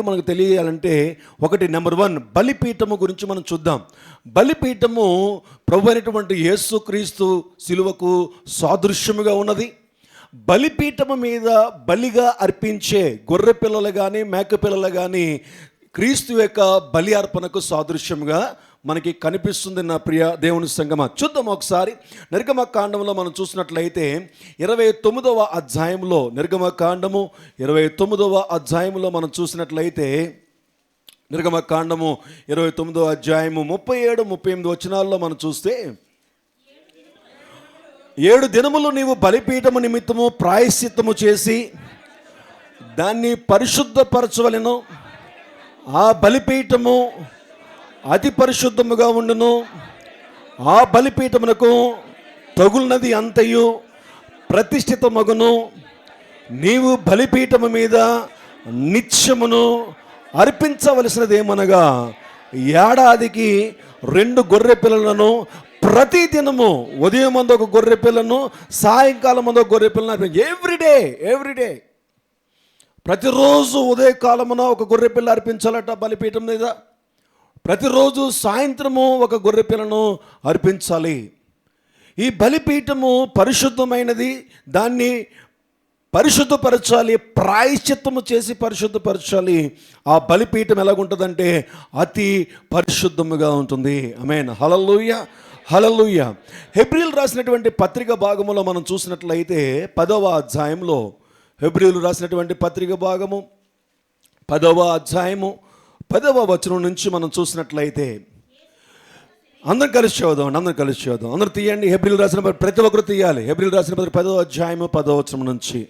మనకు తెలియాలంటే ఒకటి నెంబర్ 1 బలిపీఠము గురించి మనం చూద్దాం. బలిపీఠము ప్రభు అయినటువంటి యేసుక్రీస్తు శిలువకు సాదృశ్యముగా ఉన్నది. బలిపీఠము మీద బలిగా అర్పించే గొర్రె పిల్లలు కానీ మేక పిల్లలు కానీ క్రీస్తు యొక్క బలి అర్పణకు సాదృశ్యంగా మనకి కనిపిస్తుంది. నా ప్రియ దేవుని సంగమా, చూద్దాం ఒకసారి. నిర్గమకాండంలో మనం చూసినట్లయితే 29వ అధ్యాయంలో, నిర్గమకాండము 29వ అధ్యాయంలో మనం చూసినట్లయితే, నిర్గమకాండము 29వ అధ్యాయము 37-38 వచనాల్లో మనం చూస్తే, 7 దినములు నీవు బలిపీఠము నిమిత్తము ప్రాయశ్చిత్తము చేసి దాన్ని పరిశుద్ధపరచవలెను. ఆ బలిపీఠము అతి పరిశుద్ధముగా ఉండును. ఆ బలిపీఠమునకు తగులునది అంతయు ప్రతిష్ఠితమగును. నీవు బలిపీఠము మీద నిత్యమును అర్పించవలసినదేమనగా ఏడాదికి 2 గొర్రె పిల్లలను, ప్రతి దినము ఉదయం మందు ఒక గొర్రె పిల్లను, సాయంకాలం మందు ఒక గొర్రె పిల్లను ఎవ్రీడే ప్రతిరోజు ఉదయకాలమున ఒక గొర్రె పిల్ల అర్పించాలట బలిపీఠం మీద. ప్రతిరోజు సాయంత్రము ఒక గొర్రె పిల్లను అర్పించాలి. ఈ బలిపీఠము పరిశుద్ధమైనది, దాన్ని పరిశుద్ధపరచాలి, ప్రాయశ్చిత్తము చేసి పరిశుద్ధపరచాలి. ఆ బలిపీఠం ఎలాగుంటుందంటే అతి పరిశుద్ధముగా ఉంటుంది. ఆమేన్, హల్లెలూయా, హల్లెలూయా. హెబ్రీయులు రాసినటువంటి పత్రిక భాగములో మనం చూసినట్లయితే 10వ అధ్యాయంలో, హెబ్రీయులు రాసినటువంటి పత్రిక భాగము 10వ అధ్యాయము 10వ వచనం నుంచి మనం చూసినట్లయితే, అందరం కలిసి చదువుదాం, అందరూ తీయండి. హెబ్రీయులు రాసిన ప్రతి ఒక్కరు తీయాలి. హెబ్రీయులు రాసిన 10వ అధ్యాయము 10వ వచనం నుంచి,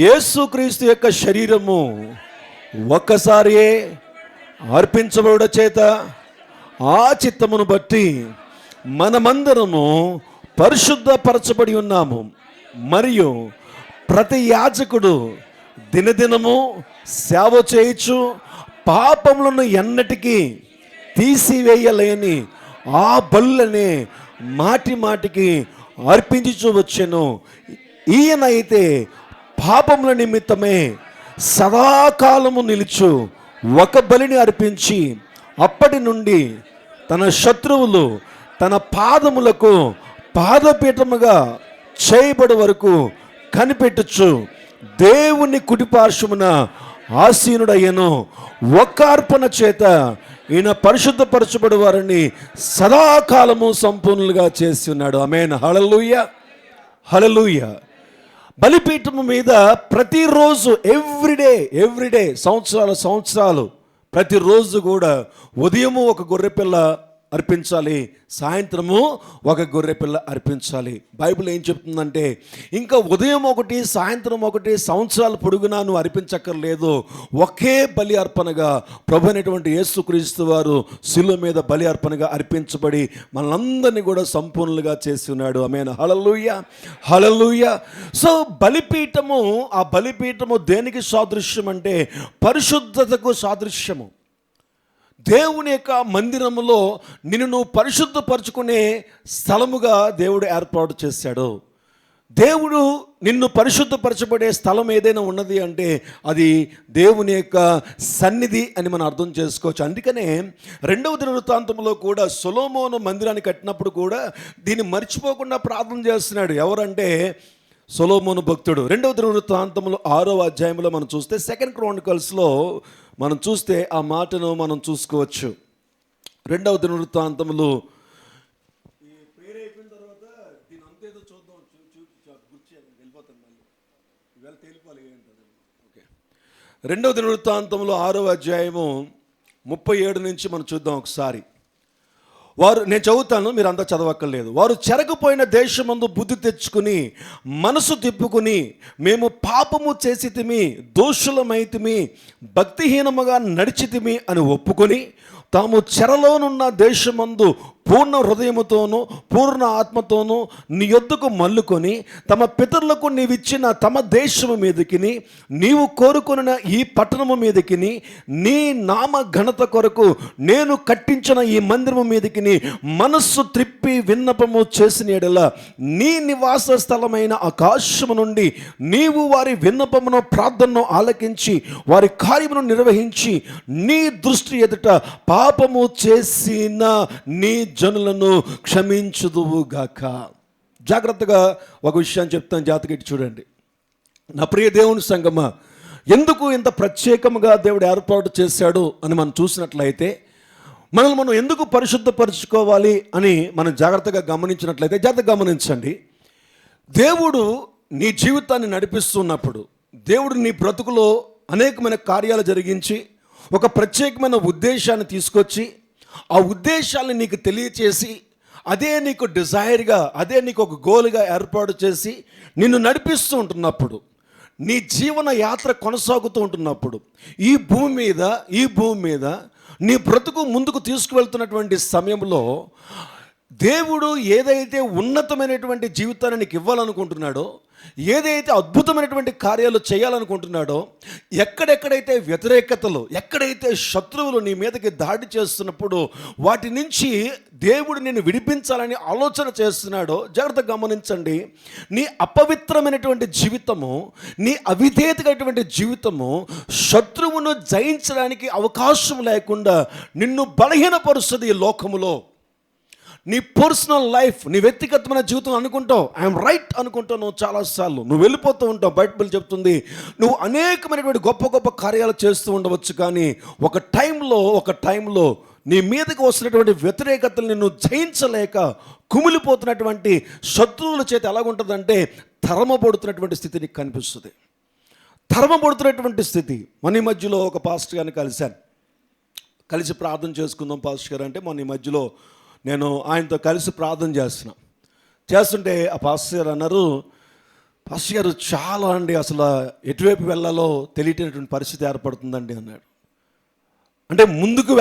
యేసుక్రీస్తు యొక్క శరీరము ఒక్కసారియే అర్పించబడుట చేత ఆ చిత్తమును బట్టి మనమందరము పరిశుద్ధపరచబడి ఉన్నాము. మరియు ప్రతి యాజకుడు దినదినము సేవ చేయుచు పాపములను ఎన్నటికీ తీసివేయలేని ఆ బలులనే మాటి మాటికి అర్పించుచు వచ్చెను. ఈయన అయితే పాపముల నిమిత్తమే సదాకాలము నిలుచు ఒక బలిని అర్పించి అప్పటి నుండి తన శత్రువులు తన పాదములకు పాదపీఠముగా చేయబడి వరకు కనిపెట్టచ్చు దేవుని కుడిపార్శ్వమున ఆసీనుడయ్యను. ఒక్క అర్పణ చేత ఈయన పరిశుద్ధపరచబడి వారిని సదాకాలము సంపూర్ణులుగా చేసి ఉన్నాడు. ఆమేన్, హల్లెలూయా, హల్లెలూయా. బలిపీఠము మీద ప్రతిరోజు ఎవ్రీడే సంవత్సరాలు ప్రతిరోజు కూడా ఉదయము ఒక గొర్రెపిల్ల అర్పించాలి, సాయంత్రము ఒక గొర్రె పిల్ల అర్పించాలి. బైబిల్ ఏం చెప్తుందంటే, ఇంకా ఉదయం ఒకటి సాయంత్రం ఒకటి సంవత్సరాల పొడుగునా నువ్వు అర్పించక్కర్లేదు. ఒకే బలి అర్పణగా ప్రభు అయినటువంటి యేసుక్రీస్తు వారు శిలువ మీద బలి అర్పణగా అర్పించబడి మనందరినీ కూడా సంపూర్ణులుగా చేసి ఉన్నాడు. ఆమేన్, హల్లెలూయా, హల్లెలూయా. సో బలిపీఠము, ఆ బలిపీఠము దేనికి సాదృశ్యం అంటే పరిశుద్ధతకు సాదృశ్యము. దేవుని యొక్క మందిరములో నిన్ను నువ్వు పరిశుద్ధపరచుకునే స్థలముగా దేవుడు ఏర్పాటు చేశాడు. దేవుడు నిన్ను పరిశుద్ధపరచబడే స్థలం ఏదైనా ఉన్నది అంటే అది దేవుని యొక్క సన్నిధి అని మనం అర్థం చేసుకోవచ్చు. అందుకనే 2వ దినవృత్తాంతంలో కూడా సొలొమోను మందిరాన్ని కట్టినప్పుడు కూడా దీన్ని మర్చిపోకుండా ప్రార్థన చేస్తున్నాడు. ఎవరంటే సొలొమోను భక్తుడు. 2వ దినవృత్తాంతంలో 6వ అధ్యాయంలో మనం చూస్తే, 2 క్రానికల్స్లో మనం చూస్తే ఆ మాటను మనం చూసుకోవచ్చు. 2వ దినవృత్తాంతంలో ఈ ప్రేయర్ అయిపోయిన తర్వాత దీని అంతేదో చూద్దాం, వెళ్ళిపోతాను మళ్ళీ ఇవాళ తేలిపోవాలి ఏంటది. ఓకే, 2వ దినవృత్తాంతంలో 6వ అధ్యాయము 37 నుంచి మనం చూద్దాం ఒకసారి. నేను చదువుతాను, మీరు అంతా చదవక్కర్లేదు. వారు చెరకపోయిన దేశమందు బుద్ధి తెచ్చుకుని మనసు తిప్పుకుని, మేము పాపము చేసితిమి, దోషులమైతిమి, భక్తిహీనముగా నడిచితిమి అని ఒప్పుకొని తాము చెరలోనున్న దేశమందు పూర్ణ హృదయముతోనూ పూర్ణ ఆత్మతోనూ నీ యొద్దకు మల్లుకొని తమ పితరులకు నీవిచ్చిన తమ దేశము మీదకిని నీవు కోరుకొనిన ఈ పట్టణము మీదకిని నీ నామ ఘనత కొరకు నేను కట్టించిన ఈ మందిరము మీదకిని మనస్సు త్రిప్పి విన్నపము చేసిన యెడల నీ నివాస స్థలమైన ఆకాశము నుండి నీవు వారి విన్నపమును ప్రార్థనను ఆలకించి వారి కార్యమును నిర్వహించి నీ దృష్టి ఎదుట పాపము చేసిన నీ జనులను క్షమించుదువుగాక. జాగ్రత్తగా ఒక విషయాన్ని చెప్తాను, జాతకెట్టి చూడండి. నా ప్రియ దేవుని సంగమా, ఎందుకు ఇంత ప్రత్యేకముగా దేవుడు ఏర్పాటు చేశాడు అని మనం చూసినట్లయితే, మనల్ని మనం ఎందుకు పరిశుద్ధపరచుకోవాలి అని మనం జాగ్రత్తగా గమనించినట్లయితే, జాగ్రత్తగా గమనించండి. దేవుడు నీ జీవితాన్ని నడిపిస్తున్నప్పుడు, దేవుడు నీ బ్రతుకులో అనేకమైన కార్యాలు జరిగించి ఒక ప్రత్యేకమైన ఉద్దేశాన్ని తీసుకొచ్చి ఆ ఉద్దేశాన్ని నీకు తెలియచేసి అదే నీకు డిజైర్గా, అదే నీకు ఒక గోల్గా ఏర్పాటు చేసి నిన్ను నడిపిస్తూ ఉంటున్నప్పుడు, నీ జీవన యాత్ర కొనసాగుతూ ఉంటున్నప్పుడు, ఈ భూమి మీద నీ బ్రతుకు ముందుకు తీసుకువెళ్తున్నటువంటి సమయంలో దేవుడు ఏదైతే ఉన్నతమైనటువంటి జీవితాన్ని నీకు ఇవ్వాలనుకుంటున్నాడో, ఏదైతే అద్భుతమైనటువంటి కార్యాలు చేయాలనుకుంటున్నాడో, ఎక్కడెక్కడైతే వ్యతిరేకతలు, ఎక్కడైతే శత్రువులు నీ మీదకి దాడి చేస్తున్నప్పుడు వాటి నుంచి దేవుడు నిన్ను విడిపించాలని ఆలోచన చేస్తున్నాడో, జాగ్రత్తగా గమనించండి. నీ అపవిత్రమైనటువంటి జీవితము, నీ అవిధేయతమైనటువంటి జీవితము శత్రువును జయించడానికి అవకాశం లేకుండా నిన్ను బలహీనపరుస్తుంది. ఈ లోకములో నీ పర్సనల్ లైఫ్, నీ వ్యక్తిగతమైన జీవితం అనుకుంటావు, ఐఎమ్ రైట్ అనుకుంటావు. నువ్వు చాలాసార్లు నువ్వు వెళ్ళిపోతూ ఉంటావు. బైబిల్ చెప్తుంది నువ్వు అనేకమైనటువంటి గొప్ప గొప్ప కార్యాలు చేస్తూ ఉండవచ్చు, కానీ ఒక టైంలో నీ మీదకి వస్తున్నటువంటి వ్యతిరేకతలు నిన్ను జయించలేక కుమిలిపోతున్నటువంటి శత్రువుల చేత ఎలాగుంటుందంటే తరమబడుతున్నటువంటి స్థితి నీకు కనిపిస్తుంది. తరమబడుతున్నటువంటి స్థితి. మన మధ్యలో ఒక పాస్టర్ గారిని కలిసి ప్రార్థన చేసుకుందాం పాస్టర్ గారు అంటే, మొన్న ఈ మధ్యలో నేను ఆయనతో కలిసి ప్రార్థన చేస్తుంటే ఆ పాస్టర్ గారు అన్నారు, పాస్టర్ గారు చాలా అండి అసలు ఎటువైపు వెళ్ళాలో తెలియటటువంటి పరిస్థితి ఏర్పడుతుందండి అన్నాడు. అంటే ముందుకు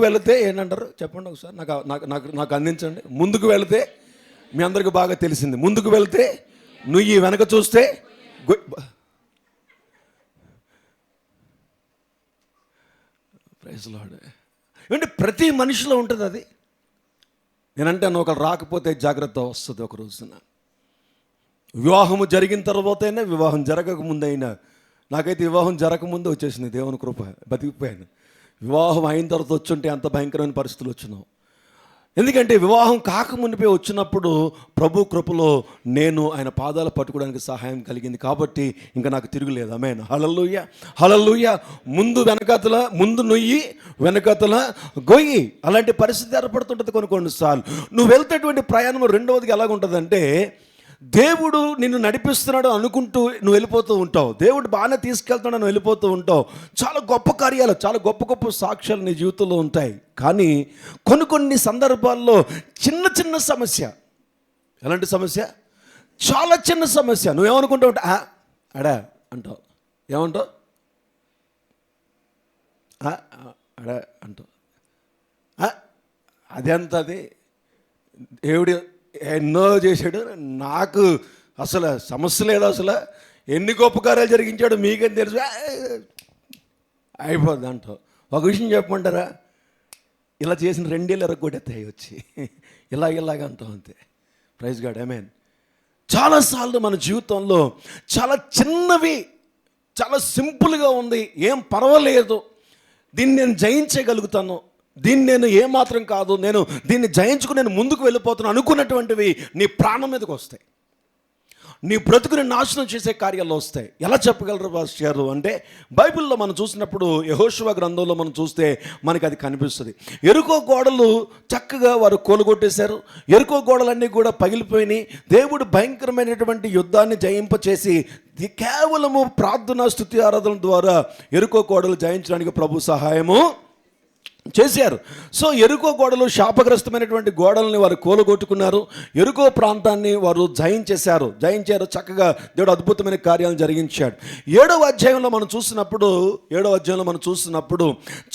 వెళితే ఏంటంటారు చెప్పండి ఒకసారి, నాకు అందించండి. ముందుకు వెళితే మీ అందరికీ బాగా తెలిసింది. ముందుకు వెళితే నువ్వు వెనక చూస్తే ప్రైజ్ లార్డ్. ఏమంటే ప్రతి మనిషిలో ఉంటుంది అది. నేనంటే ఒకరు రాకపోతే జాగ్రత్త వస్తుంది ఒక రోజున. వివాహము జరిగిన తర్వాతైనా, వివాహం జరగకముందైనా, నాకైతే వివాహం జరగకముందే వచ్చేసింది దేవుని కృప, బతికిపోయాను. వివాహం అయిన తర్వాత వచ్చుంటే అంత భయంకరమైన పరిస్థితులు వచ్చినావు. ఎందుకంటే వివాహం కాకమునిపై వచ్చినప్పుడు ప్రభు కృపలో నేను ఆయన పాదాలు పట్టుకోవడానికి సహాయం కలిగింది కాబట్టి ఇంకా నాకు తిరుగులేదు. ఆమేన్. హల్లెలూయా, హల్లెలూయా. ముందు నొయ్యి వెనకతల గొయ్యి, అలాంటి పరిస్థితి ఏర్పడుతుంటుంది కొన్నిసార్లు. నువ్వు వెళ్తేటువంటి ప్రయాణం రెండవదిగా ఎలాగుంటుందంటే, దేవుడు నిన్ను నడిపిస్తున్నాడు అనుకుంటూ నువ్వు వెళ్ళిపోతూ ఉంటావు. దేవుడు బాగానే తీసుకెళ్తున్నాడు, నువ్వు వెళ్ళిపోతూ ఉంటావు. చాలా గొప్ప కార్యాలు, చాలా గొప్ప గొప్ప సాక్ష్యాలు నీ జీవితంలో ఉంటాయి. కానీ కొన్ని సందర్భాల్లో చిన్న సమస్య. ఎలాంటి సమస్య? చాలా చిన్న సమస్య. నువ్వేమనుకుంటావు? అడా అంటావు. ఏమంటావు? అడా అంటావు. అదెంత అది దేవుడు ఎన్నో చేశాడు, నాకు అసలు సమస్య లేదు, అసలు ఎన్ని గొప్ప కార్యాలు జరిగించాడు మీకేం తెలుసు, అయిపోద్ది అంటావు. ఒక విషయం చెప్పమంటారా, ఇలా చేసిన 2 ఏళ్ళు ఎరగొట్టేస్తాయి వచ్చి ఇలాగ అంటాం అంతే. ప్రైజ్ గాడ్, ఆమేన్. చాలాసార్లు మన జీవితంలో చాలా చిన్నవి, చాలా సింపుల్గా ఉంది, ఏం పర్వాలేదు, దీన్ని నేను జయించగలుగుతాను, దీన్ని నేను ఏమాత్రం కాదు, నేను దీన్ని జయించుకుని నేను ముందుకు వెళ్ళిపోతున్నాను అనుకున్నటువంటివి నీ ప్రాణం మీదకి వస్తాయి, నీ బ్రతుకుని నాశనం చేసే కార్యాలు వస్తాయి. ఎలా చెప్పగలరు పాస్టర్ గారు అంటే, బైబిల్లో మనం చూసినప్పుడు యెహోషువ గ్రంథంలో మనం చూస్తే మనకి అది కనిపిస్తుంది. ఎరుకో గోడలు చక్కగా వారు కూలగొట్టేశారు. ఎరుకో గోడలన్నీ కూడా పగిలిపోయినాయి. దేవుడు భయంకరమైనటువంటి యుద్ధాన్ని జయింపచేసి కేవలము ప్రార్థన స్తుతి ఆరాధన ద్వారా ఎరుకో గోడలు జయించడానికి ప్రభు సహాయము చేశారు. సో ఎరుకో గోడలు శాపగ్రస్తమైనటువంటి గోడల్ని వారు కూలగొట్టుకున్నారు. ఎరుకో ప్రాంతాన్ని వారు జయించారు. చక్కగా దేవుడు అద్భుతమైన కార్యాలను జరిగించాడు. 7వ అధ్యాయంలో మనం చూసినప్పుడు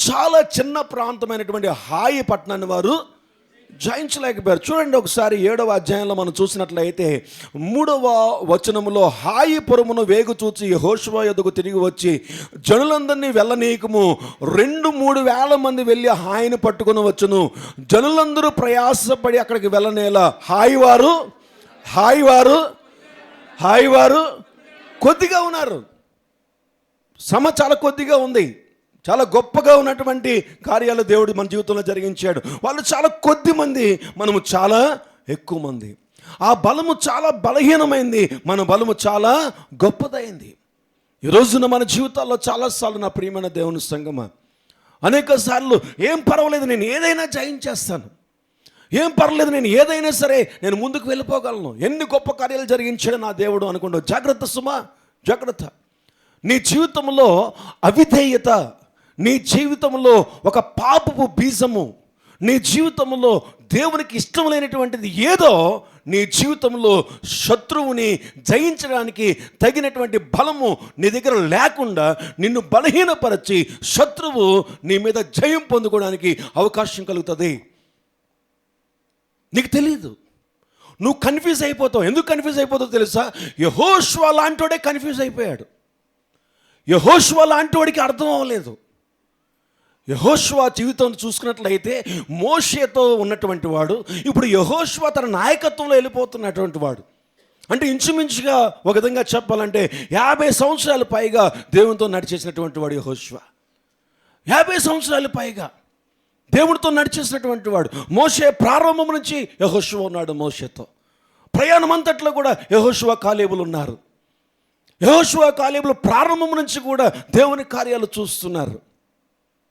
చాలా చిన్న ప్రాంతమైనటువంటి హాయి పట్టణాన్ని వారు జయించలేకపోయారు. చూడండి ఒకసారి 7వ అధ్యాయంలో మనం చూసినట్లయితే 3వ వచనములో, హాయిపురమును వేగు చూచి యెహోషువ యొద్దకు తిరిగి వచ్చి జనులందరినీ వెళ్ళనీయకము, 2-3 వేల మంది వెళ్ళి హాయిని పట్టుకొని వచ్చును, జనులందరూ ప్రయాసపడి అక్కడికి వెళ్ళనేలా హాయివారు కొద్దిగా ఉన్నారు. శ్రమ చాలా కొద్దిగా ఉంది. చాలా గొప్పగా ఉన్నటువంటి కార్యాలు దేవుడు మన జీవితంలో జరిగించాడు. వాళ్ళు చాలా కొద్ది మంది, మనము చాలా ఎక్కువ మంది. ఆ బలము చాలా బలహీనమైంది, మన బలము చాలా గొప్పదైంది. ఈ రోజున మన జీవితాల్లో చాలాసార్లు నా ప్రియమైన దేవుని సంగమా, అనేక సార్లు ఏం పర్వాలేదు, నేను ఏదైనా జయించేస్తాను, ఏం పర్లేదు, నేను ఏదైనా సరే నేను ముందుకు వెళ్ళిపోగలను, ఎన్ని గొప్ప కార్యాలు జరిగించాడు నా దేవుడు అనుకుంటావు. జాగ్రత్త సుమా, జాగ్రత్త. నీ జీవితంలో అవిధేయత, నీ జీవితంలో ఒక పాపపు బీజము, నీ జీవితంలో దేవునికి ఇష్టం లేనటువంటిది ఏదో నీ జీవితంలో శత్రువుని జయించడానికి తగినటువంటి బలము నీ దగ్గర లేకుండా నిన్ను బలహీనపరచి శత్రువు నీ మీద జయం పొందుకోవడానికి అవకాశం కలుగుతుంది. నీకు తెలీదు, నువ్వు కన్ఫ్యూజ్ అయిపోతావు. ఎందుకు కన్ఫ్యూజ్ అయిపోతావు తెలుసా? యెహోషువ లాంటోడే కన్ఫ్యూజ్ అయిపోయాడు. యెహోషువ లాంటివాడికి అర్థం అవ్వలేదు. యెహోషువ జీవితం చూసుకున్నట్లయితే మోషేతో ఉన్నటువంటి వాడు ఇప్పుడు యెహోషువ తన నాయకత్వంలో వెళ్ళిపోతున్నటువంటి వాడు. అంటే ఇంచుమించుగా ఒక విధంగా చెప్పాలంటే 50 సంవత్సరాల పైగా దేవునితో నడిచేసినటువంటి వాడు యెహోషువ. 50 సంవత్సరాల పైగా దేవుడితో నడిచేసినటువంటి వాడు. మోషే ప్రారంభం నుంచి యెహోషువ ఉన్నాడు. మోషేతో ప్రయాణం అంతట్లో కూడా యెహోషువ కాలేబులు ఉన్నారు. యెహోషువ కాలేబులు ప్రారంభం నుంచి కూడా దేవుని కార్యాలు చూస్తున్నారు.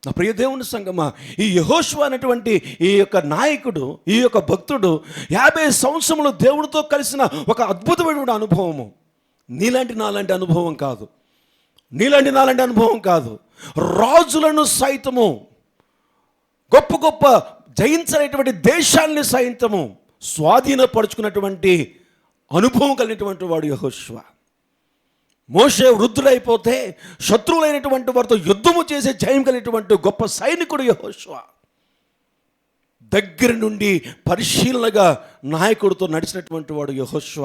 నా ప్రియ దేవుని సంగమా, ఈ యెహోషువ అనేటువంటి ఈ యొక్క నాయకుడు, ఈ యొక్క భక్తుడు 50 సంవత్సరములు దేవుడితో కలిసిన ఒక అద్భుతమైన అనుభవము. నాలాంటి అనుభవం కాదు, నాలాంటి అనుభవం కాదు. రాజులను సైతము, గొప్ప గొప్ప జయించలేటువంటి దేశాలని సైతము స్వాధీనపరుచుకున్నటువంటి అనుభవం కలిగినటువంటి వాడు యెహోషువ. మోషే వృద్ధుడైపోతే శత్రువులైనటువంటి వారితో యుద్ధము చేసే జయం కలిగినటువంటి గొప్ప సైనికుడు యెహోషువ. దగ్గర నుండి పరిశీలనగా నాయకుడితో నడిచినటువంటి వాడు యెహోషువ.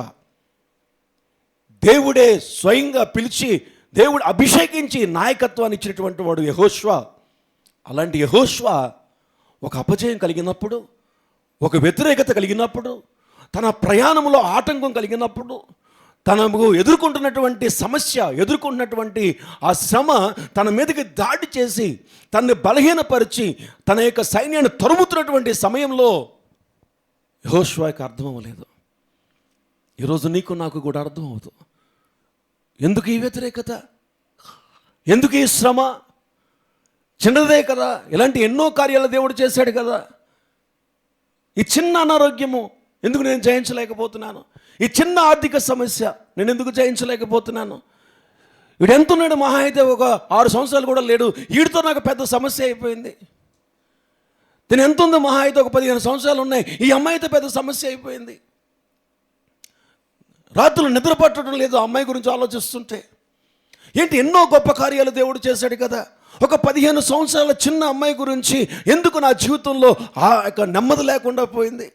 దేవుడే స్వయంగా పిలిచి, దేవుడు అభిషేకించి నాయకత్వాన్ని ఇచ్చినటువంటి వాడు యెహోషువ. అలాంటి యెహోషువ ఒక అపజయం కలిగినప్పుడు, ఒక వ్యతిరేకత కలిగినప్పుడు, తన ప్రయాణంలో ఆటంకం కలిగినప్పుడు, తనకు ఎదుర్కొంటున్నటువంటి సమస్య, ఎదుర్కొంటున్నటువంటి ఆ శ్రమ తన మీదకి దాడి చేసి తనని బలహీనపరిచి తన యొక్క సైన్యాన్ని తరుముతున్నటువంటి సమయంలో యెహోషువకి అర్థం అవ్వలేదు. ఈరోజు నీకు నాకు కూడా అర్థం అవ్వదు. ఎందుకు ఈ వ్యతిరేకత, ఎందుకు ఈ శ్రమ? చిన్నదే కదా, ఇలాంటి ఎన్నో కార్యాలు దేవుడు చేశాడు కదా. ఈ చిన్న అనారోగ్యము ఎందుకు నేను జయించలేకపోతున్నాను? ఈ చిన్న ఆర్థిక సమస్య నేను ఎందుకు జయించలేకపోతున్నాను? వీడు ఎంత ఉన్నాడు? మహా అయితే ఒక 6 సంవత్సరాలు కూడా లేడు, వీడితో నాకు పెద్ద సమస్య అయిపోయింది. నేను ఎంత ఉందో? మహా అయితే ఒక 15 సంవత్సరాలు ఉన్నాయి, ఈ అమ్మాయితో పెద్ద సమస్య అయిపోయింది. రాత్రులు నిద్ర పట్టడం లేదు ఆ అమ్మాయి గురించి ఆలోచిస్తుంటే. ఏంటి, ఎన్నో గొప్ప కార్యాలు దేవుడు చేశాడు కదా. ఒక 15 సంవత్సరాల చిన్న అమ్మాయి గురించి ఎందుకు నా జీవితంలో ఆ యొక్క నెమ్మది లేకుండా పోయింది?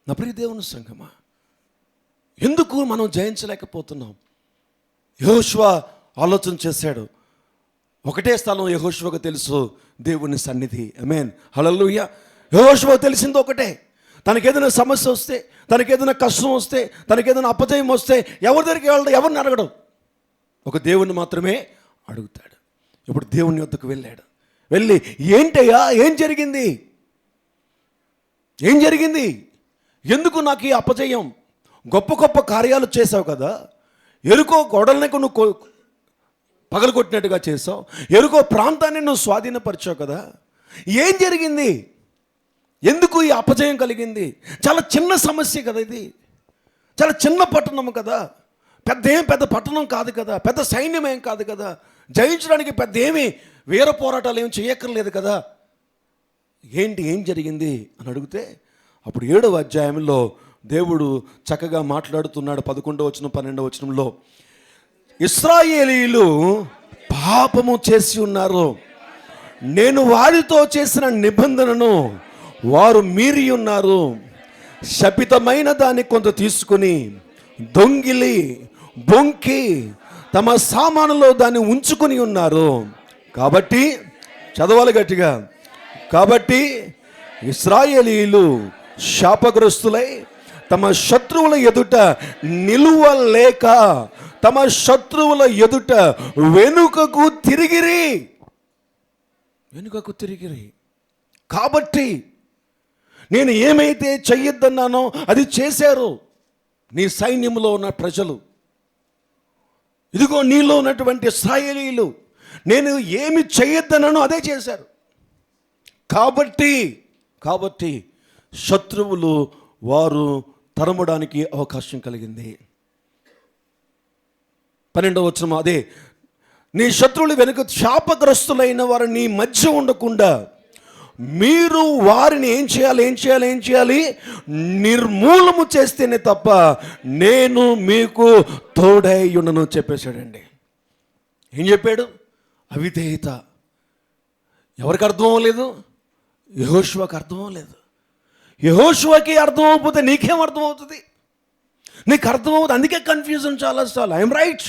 నా ప్రియ దేవుని సంగమా, ఎందుకు మనం జయించలేకపోతున్నాం? యెహోషువ ఆలోచన చేశాడు. ఒకటే స్థలం యెహోషువకు తెలుసు, దేవుని సన్నిధి. ఆమేన్, హల్లెలూయా. యెహోషువకు తెలిసింది ఒకటే, తనకేదైనా సమస్య వస్తే, తనకేదైనా కష్టం వస్తే, తనకేదైనా అపజయం వస్తే ఎవరి దగ్గరికి వెళ్ళడం, ఎవరిని అడగడం, ఒక దేవుణ్ణి మాత్రమే అడుగుతాడు. ఇప్పుడు దేవుని వద్దకు వెళ్ళాడు. వెళ్ళి, ఏంటయ్యా, ఏం జరిగింది? ఎందుకు నాకు ఈ అపజయం? గొప్ప గొప్ప కార్యాలు చేసావు కదా, ఎరుకో గొడవలకు నువ్వు పగలగొట్టినట్టుగా చేసావు, ఎరుకో ప్రాంతాన్ని నువ్వు స్వాధీనపరిచావు కదా, ఏం జరిగింది? ఎందుకు ఈ అపజయం కలిగింది? చాలా చిన్న సమస్య కదా ఇది, చాలా చిన్న పట్టణం కదా, పెద్ద పట్టణం కాదు కదా, పెద్ద సైన్యం ఏం కాదు కదా, జయించడానికి పెద్ద ఏమి వీర పోరాటాలు ఏమి చేయక్కర్లేదు కదా, ఏం జరిగింది అని అడిగితే అప్పుడు 7వ అధ్యాయంలో దేవుడు చక్కగా మాట్లాడుతున్నాడు. 11వ వచనం 12వ వచనంలో, ఇశ్రాయేలీయులు పాపము చేసి ఉన్నారు, నేను వారితో చేసిన నిబంధనను వారు మీరి ఉన్నారు. శపితమైన దాన్ని కొంత తీసుకుని దొంగిలి బొంకి తమ సామానులో దాన్ని ఉంచుకొని ఉన్నారు. కాబట్టి చదవాలి గట్టిగా, కాబట్టి ఇశ్రాయేలీయులు శాపగ్రస్తులై తమ శత్రువుల ఎదుట నిలువలేక తమ శత్రువుల ఎదుట వెనుకకు తిరిగిరి. కాబట్టి నేను ఏమైతే చెయ్యొద్దన్నానో అది చేశారు నీ సైన్యంలో ఉన్న ప్రజలు. ఇదిగో నీలో ఉన్నటువంటి ఇశ్రాయేలీయులు నేను ఏమి చెయ్యొద్దన్నానో అదే చేశారు. కాబట్టి శత్రువులు వారు తరమడానికి అవకాశం కలిగింది. 12వ వచనం అదే, నీ శత్రువులు వెనుక శాపగ్రస్తులైన వారు నీ మధ్య ఉండకుండా మీరు వారిని ఏం చేయాలి నిర్మూలము చేస్తేనే తప్ప నేను మీకు తోడై ఉండను చెప్పేశాడండి. ఏం చెప్పాడు? అవిధేయత. ఎవరికి అర్థం అవ్వలేదు? యెహోషువకి అర్థం అవ్వలేదు. యెహోషువకి అర్థం అవ్వకపోతే నీకేం అర్థం అవుతుంది? నీకు అర్థం అవుతుంది. అందుకే కన్ఫ్యూజన్ చాలా. I'm right.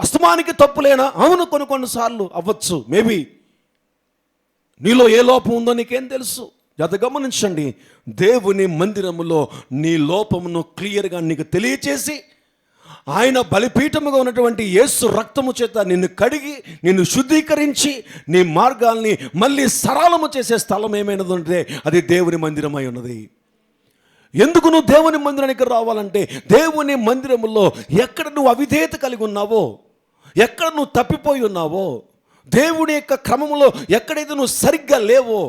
అస్తమానికి తప్పులేనా? అవును, కొన్నిసార్లు అవ్వచ్చు. మేబీ నీలో ఏ లోపం ఉందో నీకేం తెలుసు? జాగ్రత్తగా గమనించండి. దేవుని మందిరములో నీ లోపమును క్లియర్గా నీకు తెలియచేసి ఆయన బలిపీఠముగా ఉన్నటువంటి యేసు రక్తము చేత నిన్ను కడిగి నిన్ను శుద్ధీకరించి నీ మార్గాల్ని మళ్ళీ సరళము చేసే స్థలం ఏమైనది అంటే అది దేవుని మందిరమై ఉన్నది. ఎందుకు నువ్వు దేవుని మందిరానికి రావాలంటే దేవుని మందిరములో ఎక్కడ నువ్వు అవిధేయత కలిగి ఉన్నావో, ఎక్కడ నువ్వు తప్పిపోయి ఉన్నావో, దేవుని యొక్క క్రమంలో ఎక్కడైతే నువ్వు సరిగ్గా లేవో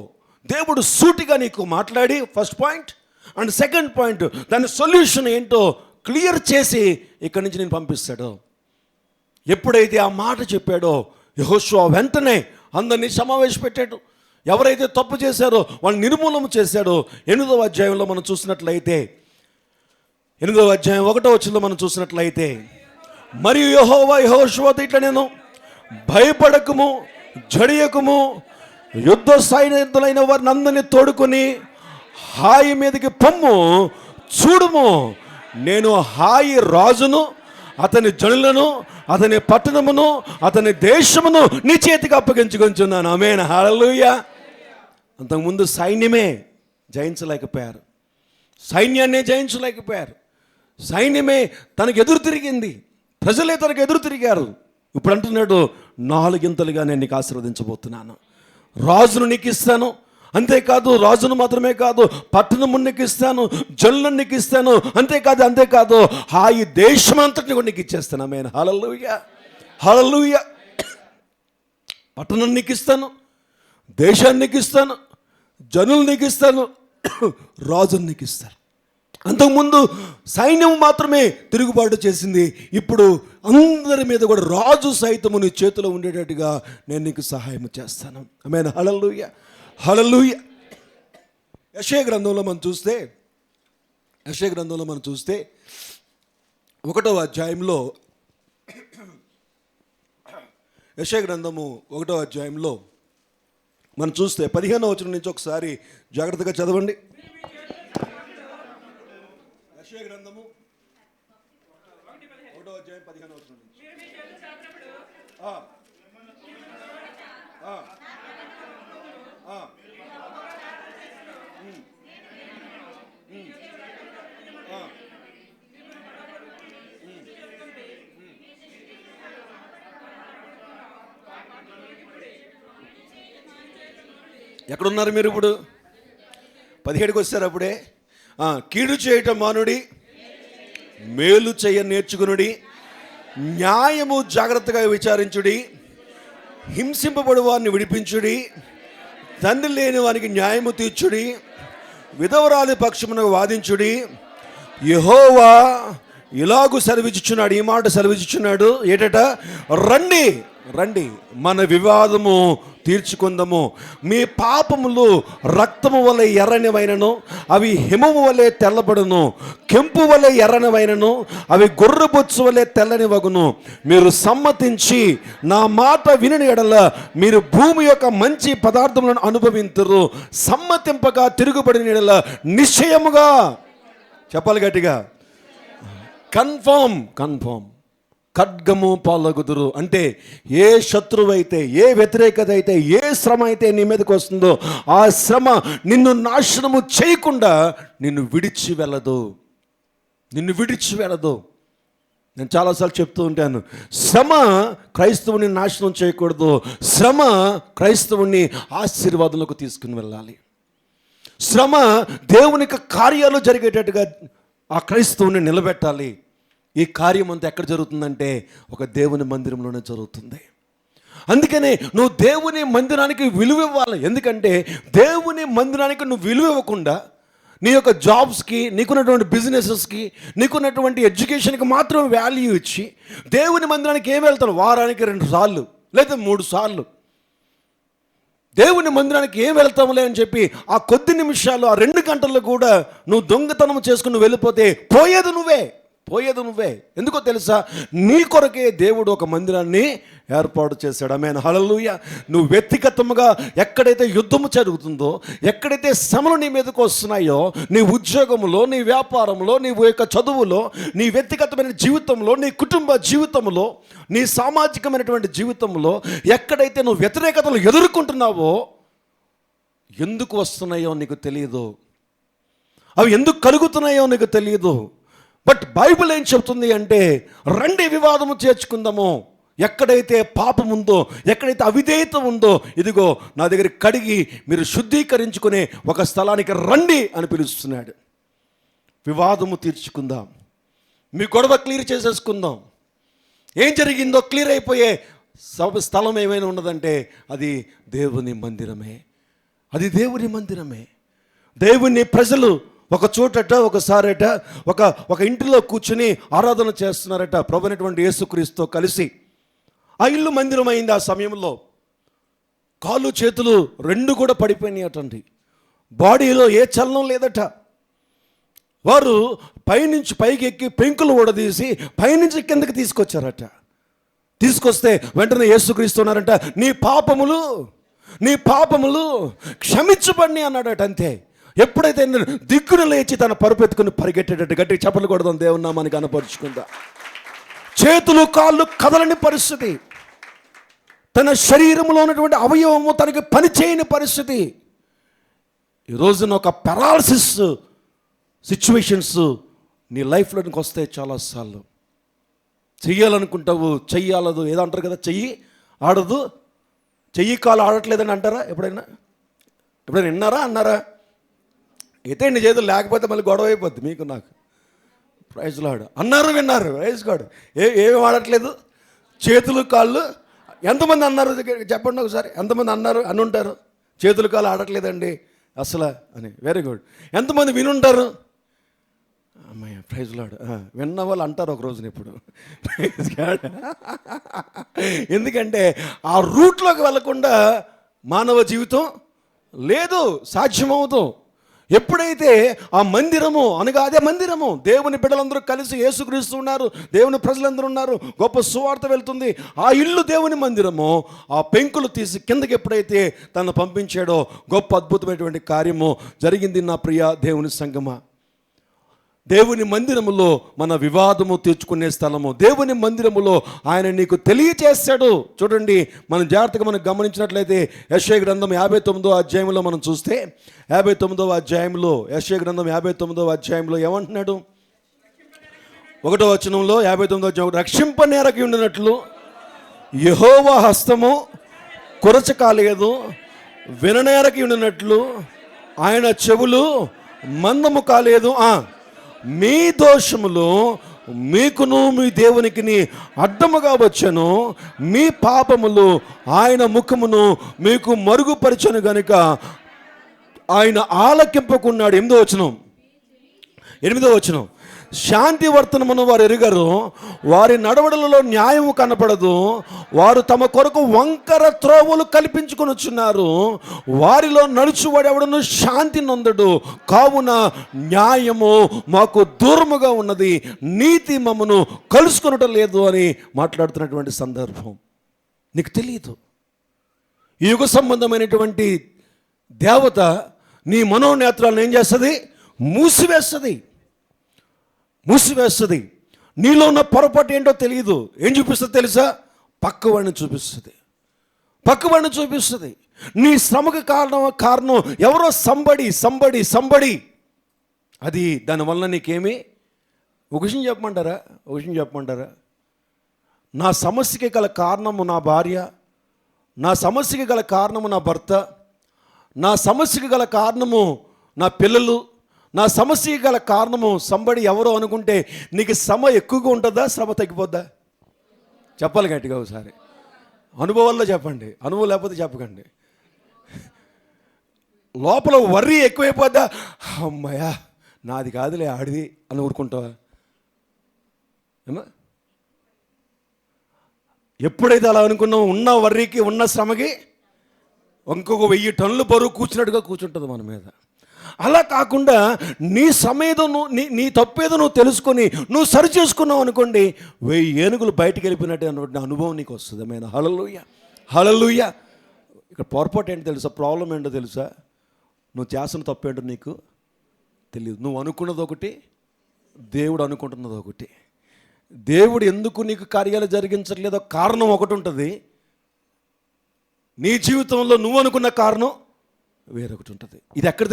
దేవుడు సూటిగా నీకు మాట్లాడి first point and second point దాని సొల్యూషన్ ఏంటో క్లియర్ చేసి ఇక్కడి నుంచి నేను పంపిస్తాడు. ఎప్పుడైతే ఆ మాట చెప్పాడో యెహోషువ వెంటనే అందరినీ సమావేశపెట్టాడు. ఎవరైతే తప్పు చేశారో వాళ్ళని నిర్మూలన చేశాడో. 8వ అధ్యాయంలో మనం చూసినట్లయితే 8వ అధ్యాయం 1వ వచనంలో మనం చూసినట్లయితే, మరియు యెహోవా యెహోషువతో ఇట్లా నేను భయపడకము జడియకము యుద్ధ సైనికులైన వారిని అందరినీ తోడుకొని హాయి మీదకి పొమ్ము, చూడుము నేను హాయి రాజును అతని జనులను అతని పట్టణమును అతని దేశమును నీ చేతికి అప్పగించుకొంచున్నాను. ఆమేన్, హల్లెలూయా. అంతకుముందు సైన్యమే జయించలేకపోయారు, సైన్యాన్నే జయించలేకపోయారు. సైన్యమే తనకు ఎదురు తిరిగింది, ప్రజలే తనకు ఎదురు తిరిగారు. ఇప్పుడు అంటున్నాడు 4 గింతలుగా నేను నీకు ఆశీర్వదించబోతున్నాను. రాజును నీకు ఇస్తాను, అంతేకాదు రాజును మాత్రమే కాదు పట్టణము నీకు ఇస్తాను, జనులను నీకు ఇస్తాను, అంతేకాదు హాయి దేశం అంతటిని కూడా నీకు ఇచ్చేస్తాను. ఆమేన్, హల్లెలూయా. పట్టణం నీకు ఇస్తాను, దేశాన్ని నీకు ఇస్తాను, జనులు నీకు ఇస్తాను, రాజును నీకు ఇస్తాను. అంతకుముందు సైన్యం మాత్రమే తిరుగుబాటు చేసింది, ఇప్పుడు అందరి మీద కూడా రాజు సైతము నీ చేతిలో ఉండేటట్టుగా నేను నీకు సహాయం చేస్తాను. ఆమేన్, హల్లెలూయా. యెషయా గ్రంథంలో మనం చూస్తే 1వ అధ్యాయంలో యెషయా గ్రంథము 1వ అధ్యాయంలో మనం చూస్తే 15వ వచనం నుంచి ఒకసారి జాగ్రత్తగా చదవండి. యెషయా గ్రంథము 1వ అధ్యాయం 15వ వచనం నుంచి ఎక్కడున్నారు మీరు? ఇప్పుడు 17కి వచ్చారు. అప్పుడే కీడు చేయటం మానుడి, మేలు చేయ నేర్చుకునుడి, న్యాయము జాగ్రత్తగా విచారించుడి, హింసింపబడు వారిని విడిపించుడి, తండ్రి లేని వారికి న్యాయము తీర్చుడి, విధవరాలి పక్షమున వాదించుడి. యెహోవా ఇలాగూ సెలవిచ్చుచున్నాడు, ఈ మాట సెలవిచ్చుచున్నాడు ఏటట, రండి రండి మన వివాదము తీర్చుకుందాము. మీ పాపములు రక్తము వలె ఎర్రనివైనను అవి హిమము వలె తెల్లబడును, కెంపు వలె ఎర్రనివైనను అవి గొర్రెబొచ్చు వలె తెల్లని వగును. మీరు సమ్మతించి నా మాట విని ఎడల మీరు భూమి యొక్క మంచి పదార్థములను అనుభవింతురు. సమ్మతింపగా తిరుగుబడిన ఎడల నిశ్చయముగా, చెప్పాలి గట్టిగా, కన్ఫర్మ్ ఖడ్గము పాలగుదురు. అంటే ఏ శత్రువు అయితే, ఏ వ్యతిరేకత అయితే, ఏ శ్రమ అయితే నీ మీదకి వస్తుందో ఆ శ్రమ నిన్ను నాశనము చేయకుండా నిన్ను విడిచి వెళ్ళదు. నేను చాలాసార్లు చెప్తూ ఉంటాను, శ్రమ క్రైస్తవుని నాశనం చేయకూడదు, శ్రమ క్రైస్తవుని ఆశీర్వాదంలోకి తీసుకుని వెళ్ళాలి. శ్రమ దేవునికి కార్యాలు జరిగేటట్టుగా ఆ క్రైస్తవుని నిలబెట్టాలి. ఈ కార్యం అంతా ఎక్కడ జరుగుతుందంటే ఒక దేవుని మందిరంలోనే జరుగుతుంది. అందుకనే నువ్వు దేవుని మందిరానికి విలువ ఇవ్వాలి. ఎందుకంటే దేవుని మందిరానికి నువ్వు విలువ ఇవ్వకుండా నీ యొక్క జాబ్స్కి, నీకున్నటువంటి బిజినెసెస్కి, నీకున్నటువంటి ఎడ్యుకేషన్కి మాత్రం వాల్యూ ఇచ్చి దేవుని మందిరానికి ఏం వెళ్తాను, వారానికి 2 సార్లు లేదా 3 సార్లు దేవుని మందిరానికి ఏం వెళ్తాములే అని చెప్పి ఆ కొద్ది నిమిషాలు, ఆ 2 గంటల్లో కూడా నువ్వు దొంగతనం చేసుకుని వెళ్ళిపోతే పోయేది నువ్వే. ఎందుకో తెలుసా, నీ కొరకే దేవుడు ఒక మందిరాన్ని ఏర్పాటు చేశాడు. ఆమేన్, హల్లెలూయా. నువ్వు వ్యక్తిగతంగా ఎక్కడైతే యుద్ధము జరుగుతుందో, ఎక్కడైతే శ్రమలు నీ మీదకు వస్తున్నాయో, నీ ఉద్యోగంలో, నీ వ్యాపారంలో, నీ యొక్క చదువులో, నీ వ్యక్తిగతమైన జీవితంలో, నీ కుటుంబ జీవితంలో, నీ సామాజికమైనటువంటి జీవితంలో ఎక్కడైతే నువ్వు వ్యతిరేకతలు ఎదుర్కొంటున్నావో, ఎందుకు వస్తున్నాయో నీకు తెలియదు, అవి ఎందుకు కలుగుతున్నాయో నీకు తెలియదు. బట్ బైబిల్ ఏం చెప్తుంది అంటే, రండి వివాదము చేర్చుకుందాము. ఎక్కడైతే పాపం ఉందో, ఎక్కడైతే అవిధేయత ఉందో, ఇదిగో నా దగ్గర కడిగి మీరు శుద్ధీకరించుకునే ఒక స్థలానికి రండి అని పిలుస్తున్నాడు. వివాదము తీర్చుకుందాం, మీ గొడవ క్లియర్ చేసేసుకుందాం. ఏం జరిగిందో క్లియర్ అయిపోయే స్థలం ఏమైనా ఉన్నదంటే అది దేవుని మందిరమే. దేవుని ప్రజలు ఒక చోటట, ఒకసారట, ఒక ఇంటిలో కూర్చుని ఆరాధన చేస్తున్నారట ప్రభువైనటువంటి యేసుక్రీస్తుతో కలిసి. ఆ ఇల్లు మందిరం అయింది. ఆ సమయంలో కాళ్ళు చేతులు 2 కూడా పడిపోయినాయటండి. బాడీలో ఏ చలనం లేదట. వారు పైనుంచి పైకి ఎక్కి పెంకులు ఊడదీసి పైనుంచి కిందకి తీసుకొచ్చారట. తీసుకొస్తే వెంటనే యేసుక్రీస్తు ఉన్నారంట, నీ పాపములు క్షమించబడి అన్నాడట. అంతే. ఎప్పుడైతే దిక్కున లేచి తన పరుపెత్తుకుని పరిగెట్టేటట్టు గట్టి చప్పలు కొడదాం, దేవుని నామాన్ని కనపరుచుకుందా. చేతులు కాళ్ళు కదలని పరిస్థితి, తన శరీరంలో ఉన్నటువంటి అవయవము తనకి పనిచేయని పరిస్థితి. ఈ రోజున ఒక పెరాలసిస్ సిచ్యువేషన్స్ నీ లైఫ్లోనికి వస్తాయి. చాలాసార్లు చెయ్యాలనుకుంటావు, చెయ్యాలదు, ఏదో అంటారు కదా, చెయ్యి ఆడదు, చెయ్యి కాలు ఆడట్లేదని అంటారా? ఎప్పుడైనా అన్నారా? అయితే నీ చేతులు లేకపోతే మళ్ళీ గొడవ అయిపోద్ది మీకు నాకు. Praise Lord. విన్నారు ప్రైజ్ గాడ్. ఏమి ఆడట్లేదు, చేతులు కాళ్ళు. ఎంతమంది అన్నారు చెప్పండి ఒకసారి, ఎంతమంది అని ఉంటారు చేతులు కాళ్ళు ఆడట్లేదండి అసలు అని. Very good. ఎంతమంది వినుంటారు? అమ్మాయి ప్రైజ్ లార్డ్. విన్న వాళ్ళు అంటారు ఒక రోజున ఇప్పుడు. Praise God. ఎందుకంటే ఆ రూట్లోకి వెళ్లకుండా మానవ జీవితం లేదు, సాధ్యమవుతూ. ఎప్పుడైతే ఆ మందిరము అనగా అదే మందిరము, దేవుని బిడ్డలందరూ కలిసి యేసుక్రీస్తు ఉన్నారు, దేవుని ప్రజలందరూ ఉన్నారు, గొప్ప సువార్త వెళ్తుంది. ఆ ఇల్లు దేవుని మందిరము. ఆ పెంకులు తీసి కిందకి ఎప్పుడైతే తను పంపించాడో గొప్ప అద్భుతమైనటువంటి కార్యము జరిగింది. నా ప్రియ దేవుని సంగమా, దేవుని మందిరములో మన వివాదము తీర్చుకునే స్థలము. దేవుని మందిరములో ఆయన నీకు తెలియచేస్తాడు. చూడండి, మనం జాగ్రత్తగా మనం గమనించినట్లయితే యెషయా గ్రంథం 59వ అధ్యాయంలో మనం చూస్తే, 59వ అధ్యాయంలో యెషయా గ్రంథం 59వ అధ్యాయంలో ఏమంటున్నాడు? 1వ వచనంలో 59వ అధ్యాయం, రక్షింపనేరకి ఉండినట్లు యెహోవా హస్తము కొరచ కాలేదు, విననేరకి ఉండినట్లు ఆయన చెవులు మందము కాలేదు. మీ దోషములు మీకును మీ దేవునికి అడ్డముగా వచ్చను, మీ పాపములు ఆయన ముఖమును మీకు మరుగుపరచను గనుక ఆయన ఆలకింపకున్నాడు. 8వ వచనం శాంతి వర్తనమును వారు ఎరుగరు, వారి నడవడులలో న్యాయము కనపడదు, వారు తమ కొరకు వంకర త్రోవలు కల్పించుకొనుచున్నారు, వారిలో నడుచువాడు ఎవడను శాంతి నొందడు, కావున న్యాయము మాకు దూరముగా ఉన్నది, నీతి మమ్మను కలుసుకొనటం లేదు అని మాట్లాడుతున్నటువంటి సందర్భం. నీకు తెలియదు, ఈ యుగ సంబంధమైనటువంటి దేవత నీ మనోనేత్రాలను ఏం చేస్తుంది? మూసివేస్తుంది. నీలో ఉన్న పొరపాటు ఏంటో తెలియదు. ఏం చూపిస్తుంది తెలుసా? పక్కవాడిని చూపిస్తుంది. నీ శ్రమకు కారణం ఎవరో సంబడి. అది దానివల్ల నీకేమి? ఒక విషయం చెప్పమంటారా? నా సమస్యకి గల కారణము నా భార్య, నా సమస్యకి గల కారణము నా భర్త, నా సమస్యకి గల కారణము నా పిల్లలు, నా సమస్యకి గల కారణము సంబడి ఎవరో అనుకుంటే నీకు శ్రమ ఎక్కువగా ఉంటుందా, శ్రమ తగ్గిపోద్దా? చెప్పాలి గట్టిగా ఒకసారి. అనుభవాల్లో చెప్పండి, అనుభవం లేకపోతే చెప్పకండి. లోపల వర్రీ ఎక్కువైపోద్దా? అమ్మయ్యా నాది కాదులే ఆడిది అని ఊరుకుంటావా? ఏమా ఎప్పుడైతే అలా అనుకున్నావు, ఉన్న వర్రీకి ఉన్న శ్రమకి ఇంకొక 1000 టన్నులు బరువు కూర్చున్నట్టుగా కూర్చుంటుంది మన మీద. అలా కాకుండా నీ సమేదో నీ తప్పేదో నువ్వు తెలుసుకొని నువ్వు సరి చేసుకున్నావు అనుకోండి, 1000 ఏనుగులు బయటికి వెళ్ళిపోయినట్టు అన్నటువంటి అనుభవం నీకు వస్తుంది. అమ్మాయి హల్లెలూయా. ఇక్కడ పొరపాటు ఏంటో తెలుసా? ప్రాబ్లం ఏంటో తెలుసా? నువ్వు చేస్తున్న తప్పు ఏంటో నీకు తెలియదు. నువ్వు అనుకున్నది ఒకటి, దేవుడు అనుకుంటున్నది ఒకటి. దేవుడు ఎందుకు నీకు కార్యాలు జరిగించట్లేదో కారణం ఒకటి ఉంటుంది, నీ జీవితంలో నువ్వు అనుకున్న కారణం వేరొకటి ఉంటుంది. ఇది ఎక్కడ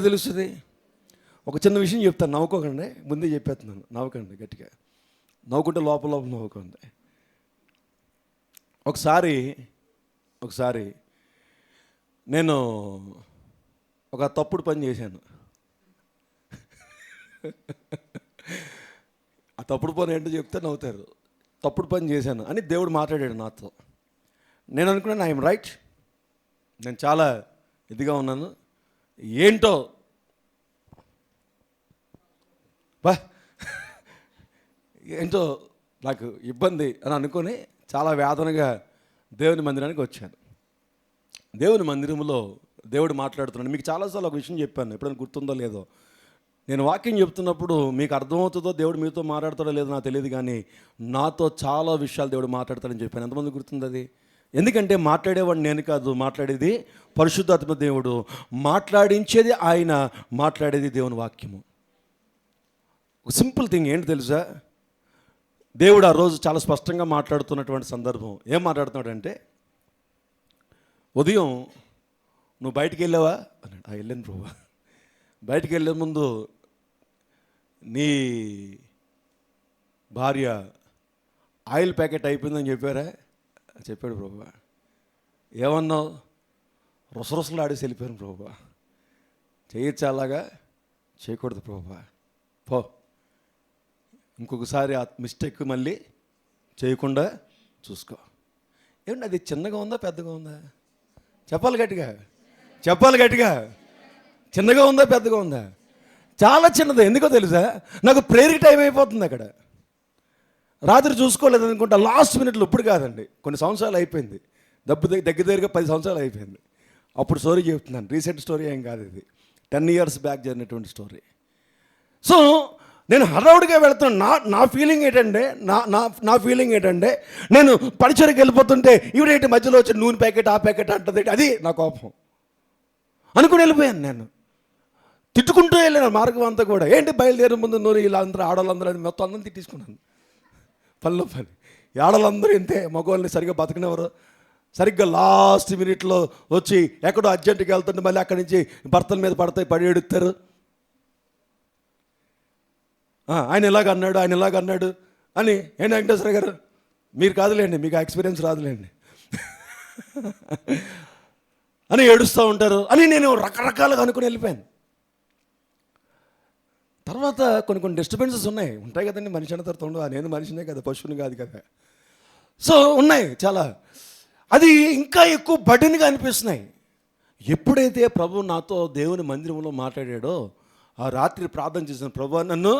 తెలుస్తుంది? ఒక చిన్న విషయం చెప్తాను, నవ్వుకోకండి, ముందే చెప్పేస్తున్నాను. నవ్వకండి, గట్టిగా నవ్వుకుంటే లోపల నవ్వుకోండి. ఒకసారి నేను ఒక తప్పుడు పని చేశాను. ఆ తప్పుడు పని ఏంటో చెప్తే నవ్వుతారు. తప్పుడు పని చేశాను అని దేవుడు మాట్లాడాడు నాతో. నేను అనుకున్నాను ఐఎమ్ రైట్, నేను చాలా ఇదిగా ఉన్నాను, ఏంటో నాకు ఇబ్బంది అని అనుకొని చాలా వేదనగా దేవుని మందిరానికి వచ్చాను. దేవుని మందిరంలో దేవుడు మాట్లాడుతున్నాడు. మీకు చాలాసార్లు ఒక విషయం చెప్పాను, ఎప్పుడైనా గుర్తుందో లేదో. నేను వాక్యం చెప్తున్నప్పుడు మీకు అర్థమవుతుందో దేవుడు మీతో మాట్లాడతాడో లేదో నాకు తెలియదు, కానీ నాతో చాలా విషయాలు దేవుడు మాట్లాడతాడని చెప్పాను. ఎంతమంది గుర్తుంది అది? ఎందుకంటే మాట్లాడేవాడు నేను కాదు, మాట్లాడేది పరిశుద్ధాత్మ దేవుడు, మాట్లాడించేది ఆయన, మాట్లాడేది దేవుని వాక్యము. ఒక సింపుల్ థింగ్ ఏంటి తెలుసా? దేవుడు ఆ రోజు చాలా స్పష్టంగా మాట్లాడుతున్నటువంటి సందర్భం. ఏం మాట్లాడుతున్నాడంటే, ఉదయం నువ్వు బయటికి వెళ్ళావా అన్నాడు. వెళ్ళాను ప్రభువా. బయటికి వెళ్ళే ముందు నీ భార్య ఆయిల్ ప్యాకెట్ అయిపోయిందని చెప్పారా? చెప్పాడు ప్రభువా. ఏమన్నావు? రుసరుసలు ఆడేసి వెళ్ళిపోయాను ప్రభువా. చేయొచ్చు, అలాగా చేయకూడదు ప్రభువా, పో, ఇంకొకసారి ఆ మిస్టేక్ మళ్ళీ చేయకుండా చూసుకో. ఏమండి అది చిన్నగా ఉందా పెద్దగా ఉందా? చెప్పాలి గట్టిగా. చిన్నగా ఉందా పెద్దగా ఉందా? చాలా చిన్నది. ఎందుకో తెలుసా? నాకు ప్రేయర్ టైం అయిపోతుంది అక్కడ. రాత్రి చూసుకోలేదు అనుకుంటా, లాస్ట్ మినిట్లో, ఇప్పుడు కాదండి, కొన్ని సంవత్సరాలు అయిపోయింది, దగ్గరగా 10 సంవత్సరాలు అయిపోయింది. అప్పుడు స్టోరీ చెప్తున్నాను, రీసెంట్ స్టోరీ ఏం కాదు ఇది, 10 years బ్యాక్ జరిగినటువంటి స్టోరీ. సో నేను హడావుడిగా వెళ్తున్నాను. నా ఫీలింగ్ ఏంటంటే నేను పరిచయకి వెళ్ళిపోతుంటే ఈవిడేంటి మధ్యలో వచ్చి నూనె ప్యాకెట్ ఆ ప్యాకెట్ అంటది, అది నా కోపం అనుకుని వెళ్ళిపోయాను. నేను తిట్టుకుంటూ వెళ్ళాను మార్గం అంతా కూడా. ఏంటి బయలుదేరే ముందు నూనె ఇలా అందరూ ఆడవాళ్ళందరూ మొత్తం అందరం తిట్టించుకున్నాను. పనిలో పని ఆడవాళ్ళందరూ ఇంతే, మగవాళ్ళని సరిగ్గా బతకనివ్వరు. సరిగ్గా లాస్ట్ మినిట్లో వచ్చి ఎక్కడో అర్జెంటుగా వెళ్తుంటే మళ్ళీ అక్కడి నుంచి భర్తల మీద పడి ఎడుతారు. ఆయన ఇలాగ అన్నాడు అని. ఏంటి వెంకటేశ్వర గారు, మీరు కాదులేండి, మీకు ఆ ఎక్స్పీరియన్స్ రాదులేండి అని ఏడుస్తూ ఉంటారు అని నేను రకరకాలుగా అనుకుని వెళ్ళిపోయాను. తర్వాత కొన్ని డిస్టర్బెన్సెస్ ఉంటాయి కదండి, మనిషి అన్న తర్వాత ఉండవు. నేను మనిషినే కదా, పశువుని కాదు కదా. సో ఉన్నాయి చాలా. అది ఇంకా ఎక్కువ బర్డెన్గా అనిపిస్తున్నాయి. ఎప్పుడైతే ప్రభు నాతో దేవుని మందిరంలో మాట్లాడాడో ఆ రాత్రి ప్రార్థన చేసిన, ప్రభువా నన్ను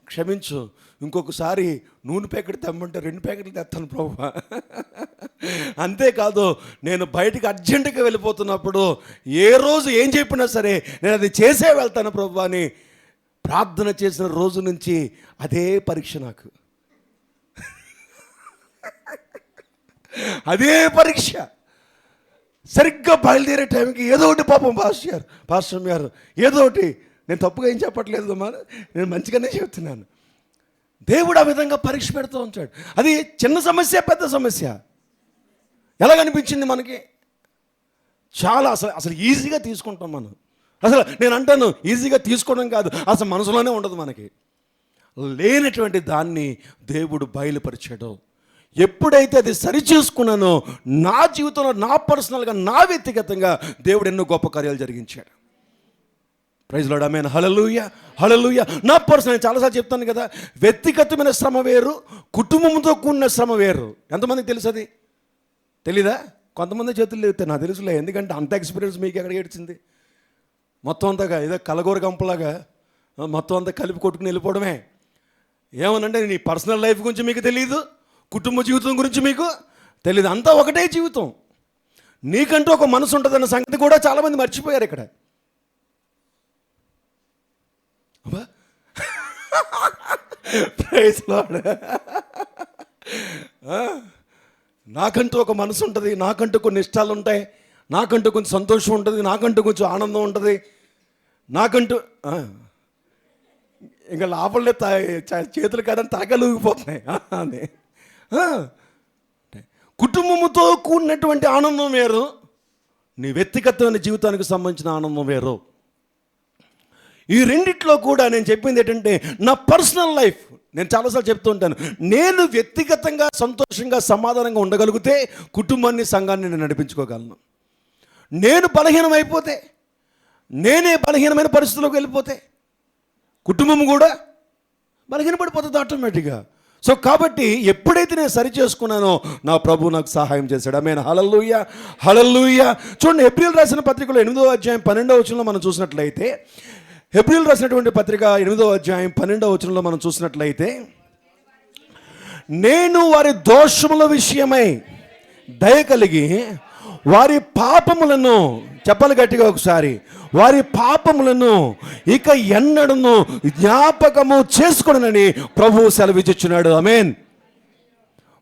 క్షమించు, ఇంకొకసారి నూనె ప్యాకెట్ తెమ్మంటే 2 ప్యాకెట్లు తెస్తాను ప్రభువా. అంతేకాదు, నేను బయటికి అర్జెంటుగా వెళ్ళిపోతున్నప్పుడు ఏ రోజు ఏం చెప్పినా సరే నేను అది చేసే వెళ్తాను ప్రభువా అని ప్రార్థన చేసిన రోజు నుంచి అదే పరీక్ష నాకు. అదే పరీక్ష. సరిగ్గా బయలుదేరే టైంకి ఏదో ఒకటి, పాపం పాస్టర్ గారు ఏదో ఒకటి, నేను తప్పుగా ఏం చెప్పట్లేదు అమ్మా, నేను మంచిగానే చెప్తున్నాను. దేవుడు ఆ విధంగా పరీక్ష పెడుతూ ఉంటాడు. అది చిన్న సమస్య, పెద్ద సమస్య ఎలాగనిపించింది మనకి? చాలా అసలు ఈజీగా తీసుకుంటాం మనం. అసలు నేను అంటాను, ఈజీగా తీసుకోవడం కాదు, అసలు మనసులోనే ఉండదు మనకి. లేనటువంటి దాన్ని దేవుడు బయలుపరిచాడు. ఎప్పుడైతే అది సరి చేసుకున్నానో నా జీవితంలో, నా పర్సనల్గా, నా వ్యక్తిగతంగా దేవుడు ఎన్నో గొప్ప కార్యాలు జరిగించాడు. ప్రైజ్ లార్డ్, ఆమేన్, హల్లెలూయా, హల్లెలూయా. నా పర్సనల్, నేను చాలాసార్లు చెప్తాను కదా, వ్యక్తిగతమైన శ్రమ వేరు, కుటుంబంతో కూడిన శ్రమ వేరు. ఎంతమందికి తెలుసు అది? తెలీదా? కొంతమంది చేతులు లేవుతాయి, నాకు తెలుసులే, ఎందుకంటే అంత ఎక్స్పీరియన్స్ మీకు ఎక్కడ ఏడ్చింది? మొత్తం అంతా ఏదో కలగూర గంపలాగా మొత్తం అంతా కలిపి కొట్టుకుని వెళ్ళిపోవడమే. ఏమనంటే నీ పర్సనల్ లైఫ్ గురించి మీకు తెలియదు, కుటుంబ జీవితం గురించి మీకు తెలియదు, అంతా ఒకటే జీవితం. నీకంటూ ఒక మనసు ఉంటుందన్న సంగతి కూడా చాలామంది మర్చిపోయారు ఇక్కడ. Praise Lord. నాకంటూ ఒక మనసు ఉంటుంది, నాకంటూ కొన్ని ఇష్టాలు ఉంటాయి, నాకంటూ కొంచెం సంతోషం ఉంటుంది, నాకంటూ కొంచెం ఆనందం ఉంటుంది, నాకంటూ ఇంకా లోపలే చేతులు కాదని తలకాయలు ఊగిపోతున్నాయి అని. కుటుంబముతో కూడినటువంటి ఆనందం వేరు, నీ వ్యక్తిగతమైన జీవితానికి సంబంధించిన ఆనందం వేరు. ఈ రెండిట్లో కూడా నేను చెప్పింది ఏంటంటే, నా పర్సనల్ లైఫ్, నేను చాలాసార్లు చెప్తూ ఉంటాను, నేను వ్యక్తిగతంగా సంతోషంగా సమాధానంగా ఉండగలిగితే కుటుంబాన్ని, సంఘాన్ని నేను నడిపించుకోగలను. నేను బలహీనమైపోతే, నేనే బలహీనమైన పరిస్థితుల్లోకి వెళ్ళిపోతే కుటుంబం కూడా బలహీనపడిపోతుంది ఆటోమేటిక్గా. సో కాబట్టి ఎప్పుడైతే నేను సరి చేసుకున్నానో నా ప్రభు నాకు సహాయం చేశాడు. ఆమేన్, హల్లెలూయా, హల్లెలూయా. చూడండి, హెబ్రీయులు రాసిన పత్రికలో 8వ అధ్యాయం 12వ వచనంలో మనం చూసినట్లయితే, హెబ్రీయులు రాసినటువంటి పత్రిక 8వ అధ్యాయం 12వ వచనంలో మనం చూసినట్లయితే, నేను వారి దోషముల విషయమై దయ కలిగి వారి పాపములను, చెప్పాలి గట్టిగా ఒకసారి, వారి పాపములను ఇక ఎన్నడను జ్ఞాపకము చేసుకొనని ప్రభువు సెలవిచ్చుచున్నాడు. ఆమేన్.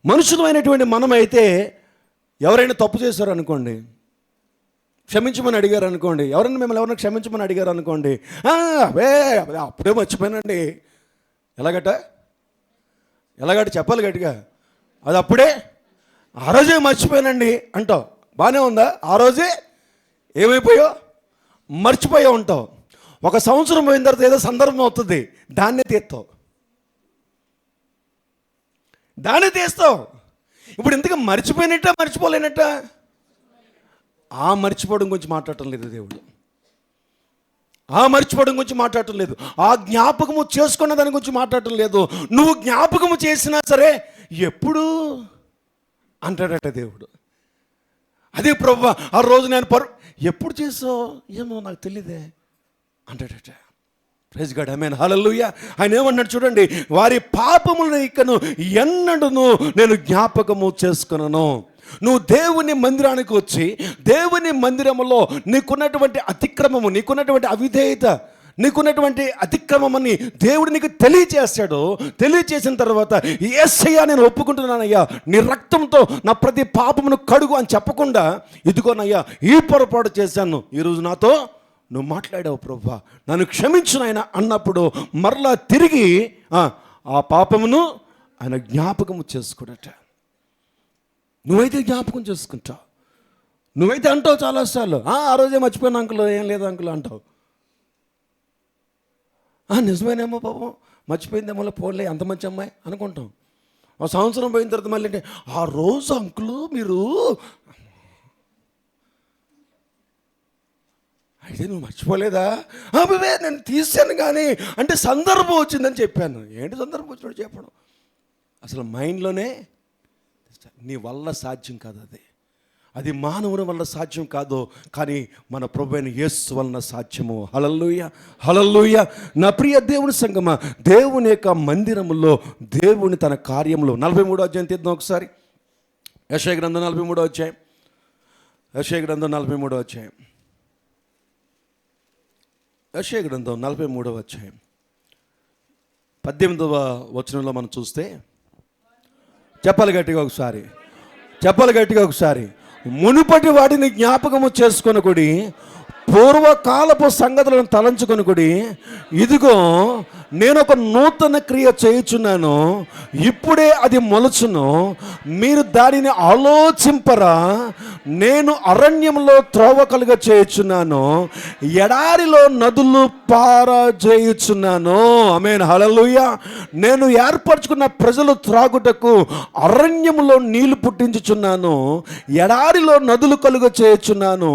మనుషులమైనటువంటి మనమైతే ఎవరైనా తప్పు చేశారు అనుకోండి, క్షమించమని అడిగారు అనుకోండి, ఎవరైనా క్షమించమని అడిగారు అనుకోండి, అప్పుడే మర్చిపోయానండి, ఎలాగట చెప్పాలి గట్టిగా, అది అప్పుడే ఆ రోజే మర్చిపోయానండి అంటావు. బాగానే ఉందా? ఆ రోజే మర్చిపోయా ఉంటావు. 1 సంవత్సరం పోయిన తర్వాత ఏదో సందర్భం అవుతుంది, దాన్నే తీస్తావు. ఇప్పుడు ఇంతగా మర్చిపోయినట్ట, మర్చిపోలేనట్ట? ఆ మర్చిపోవడం గురించి మాట్లాడటం లేదు దేవుడు. ఆ మర్చిపోవడం గురించి మాట్లాడటం లేదు, ఆ జ్ఞాపకము చేసుకున్న దాని గురించి మాట్లాడటం లేదు. నువ్వు జ్ఞాపకము చేసినా సరే ఎప్పుడు అంటాడట దేవుడు. అదే ప్రభువా, ఆ రోజు నేను ఎప్పుడు చేసావు ఏమో నాకు తెలియదే అంటాడట. ప్రైజ్ గాడ్, ఆమేన్, హల్లెలూయా. ఆయన ఏమన్నాడు చూడండి, వారి పాపములను ఇకను ఎన్నడూను నేను జ్ఞాపకము చేసుకున్నాను. నువ్వు దేవుని మందిరానికి వచ్చి, దేవుని మందిరములో నీకున్నటువంటి అతిక్రమము, నీకున్నటువంటి అవిధేయత, నీకున్నటువంటి అతిక్రమమని దేవుడు నీకు తెలియచేస్తాడు. తెలియచేసిన తర్వాత, యేసయ్యా నేను ఒప్పుకుంటున్నానయ్యా, నీ రక్తంతో నా ప్రతి పాపమును కడుగు అని చెప్పకుండా, ఇదిగోనయ్యా ఈ పొరపాటు చేశాను, ఈరోజు నాతో నువ్వు మాట్లాడావు ప్రభువా, నన్ను క్షమించు నాయనా అన్నప్పుడు మరలా తిరిగి ఆ పాపమును ఆయన జ్ఞాపకము చేసుకున్నట. నువ్వైతే జ్ఞాపకం చేసుకుంటావు, నువ్వైతే అంటావు చాలాసార్లు, ఆ రోజే మర్చిపోయిన అంకులు, ఏం లేదు అంకులు అంటావు. నిజమేనేమో పాపం, మర్చిపోయిందేమో, పోలే అంత మంచి అమ్మాయి అనుకుంటాం. 1 సంవత్సరం పోయిన తర్వాత మళ్ళీ అంటే, ఆ రోజు అంకులు మీరు అయితే నువ్వు మర్చిపోలేదా? అబ్బే నేను తీసాను కానీ అంటే సందర్భం వచ్చిందని చెప్పాను. ఏంటి సందర్భం వచ్చినట్టు చెప్పడం? అసలు మైండ్లోనే నీ వల్ల సాధ్యం కాదు అది. అది మానవుని వల్ల సాధ్యం కాదు, కానీ మన ప్రభువైన యేసు వలన సాధ్యము. హల్లెలూయా, హల్లెలూయా. నా ప్రియ దేవుని సంగమా, దేవుని యొక్క మందిరములో దేవుని తన కార్యములో 43వ అధ్యాయం తీద్దాం ఒకసారి. యెషయా గ్రంథం 43వ అధ్యాయం. యెషయా గ్రంథం 43వ అధ్యాయం. యెషయా గ్రంథం 43వ అధ్యాయం 18వ వచనంలో మనం చూస్తే, చెప్పాలి గట్టిగా ఒకసారి, చెప్పాలి గట్టిగా ఒకసారి. మునుపటి వాటిని జ్ఞాపకము చేసుకొనుకుడి, పూర్వకాలపు సంగతులను తలంచుకొనుకుడి. ఇదిగో నేను ఒక నూతన క్రియ చేయుచున్నాను, ఇప్పుడే అది మొలచును, మీరు దానిని ఆలోచింపరా. నేను అరణ్యంలో త్రోవ కలుగ చేయుచున్నాను, ఎడారిలో నదులు పారజేయుచున్నాను. ఆమేన్, హల్లెలూయా. నేను ఏర్పరచుకున్న ప్రజలు త్రాగుటకు అరణ్యములో నీళ్లు పుట్టించుచున్నాను, ఎడారిలో నదులు కలుగ చేయుచున్నాను.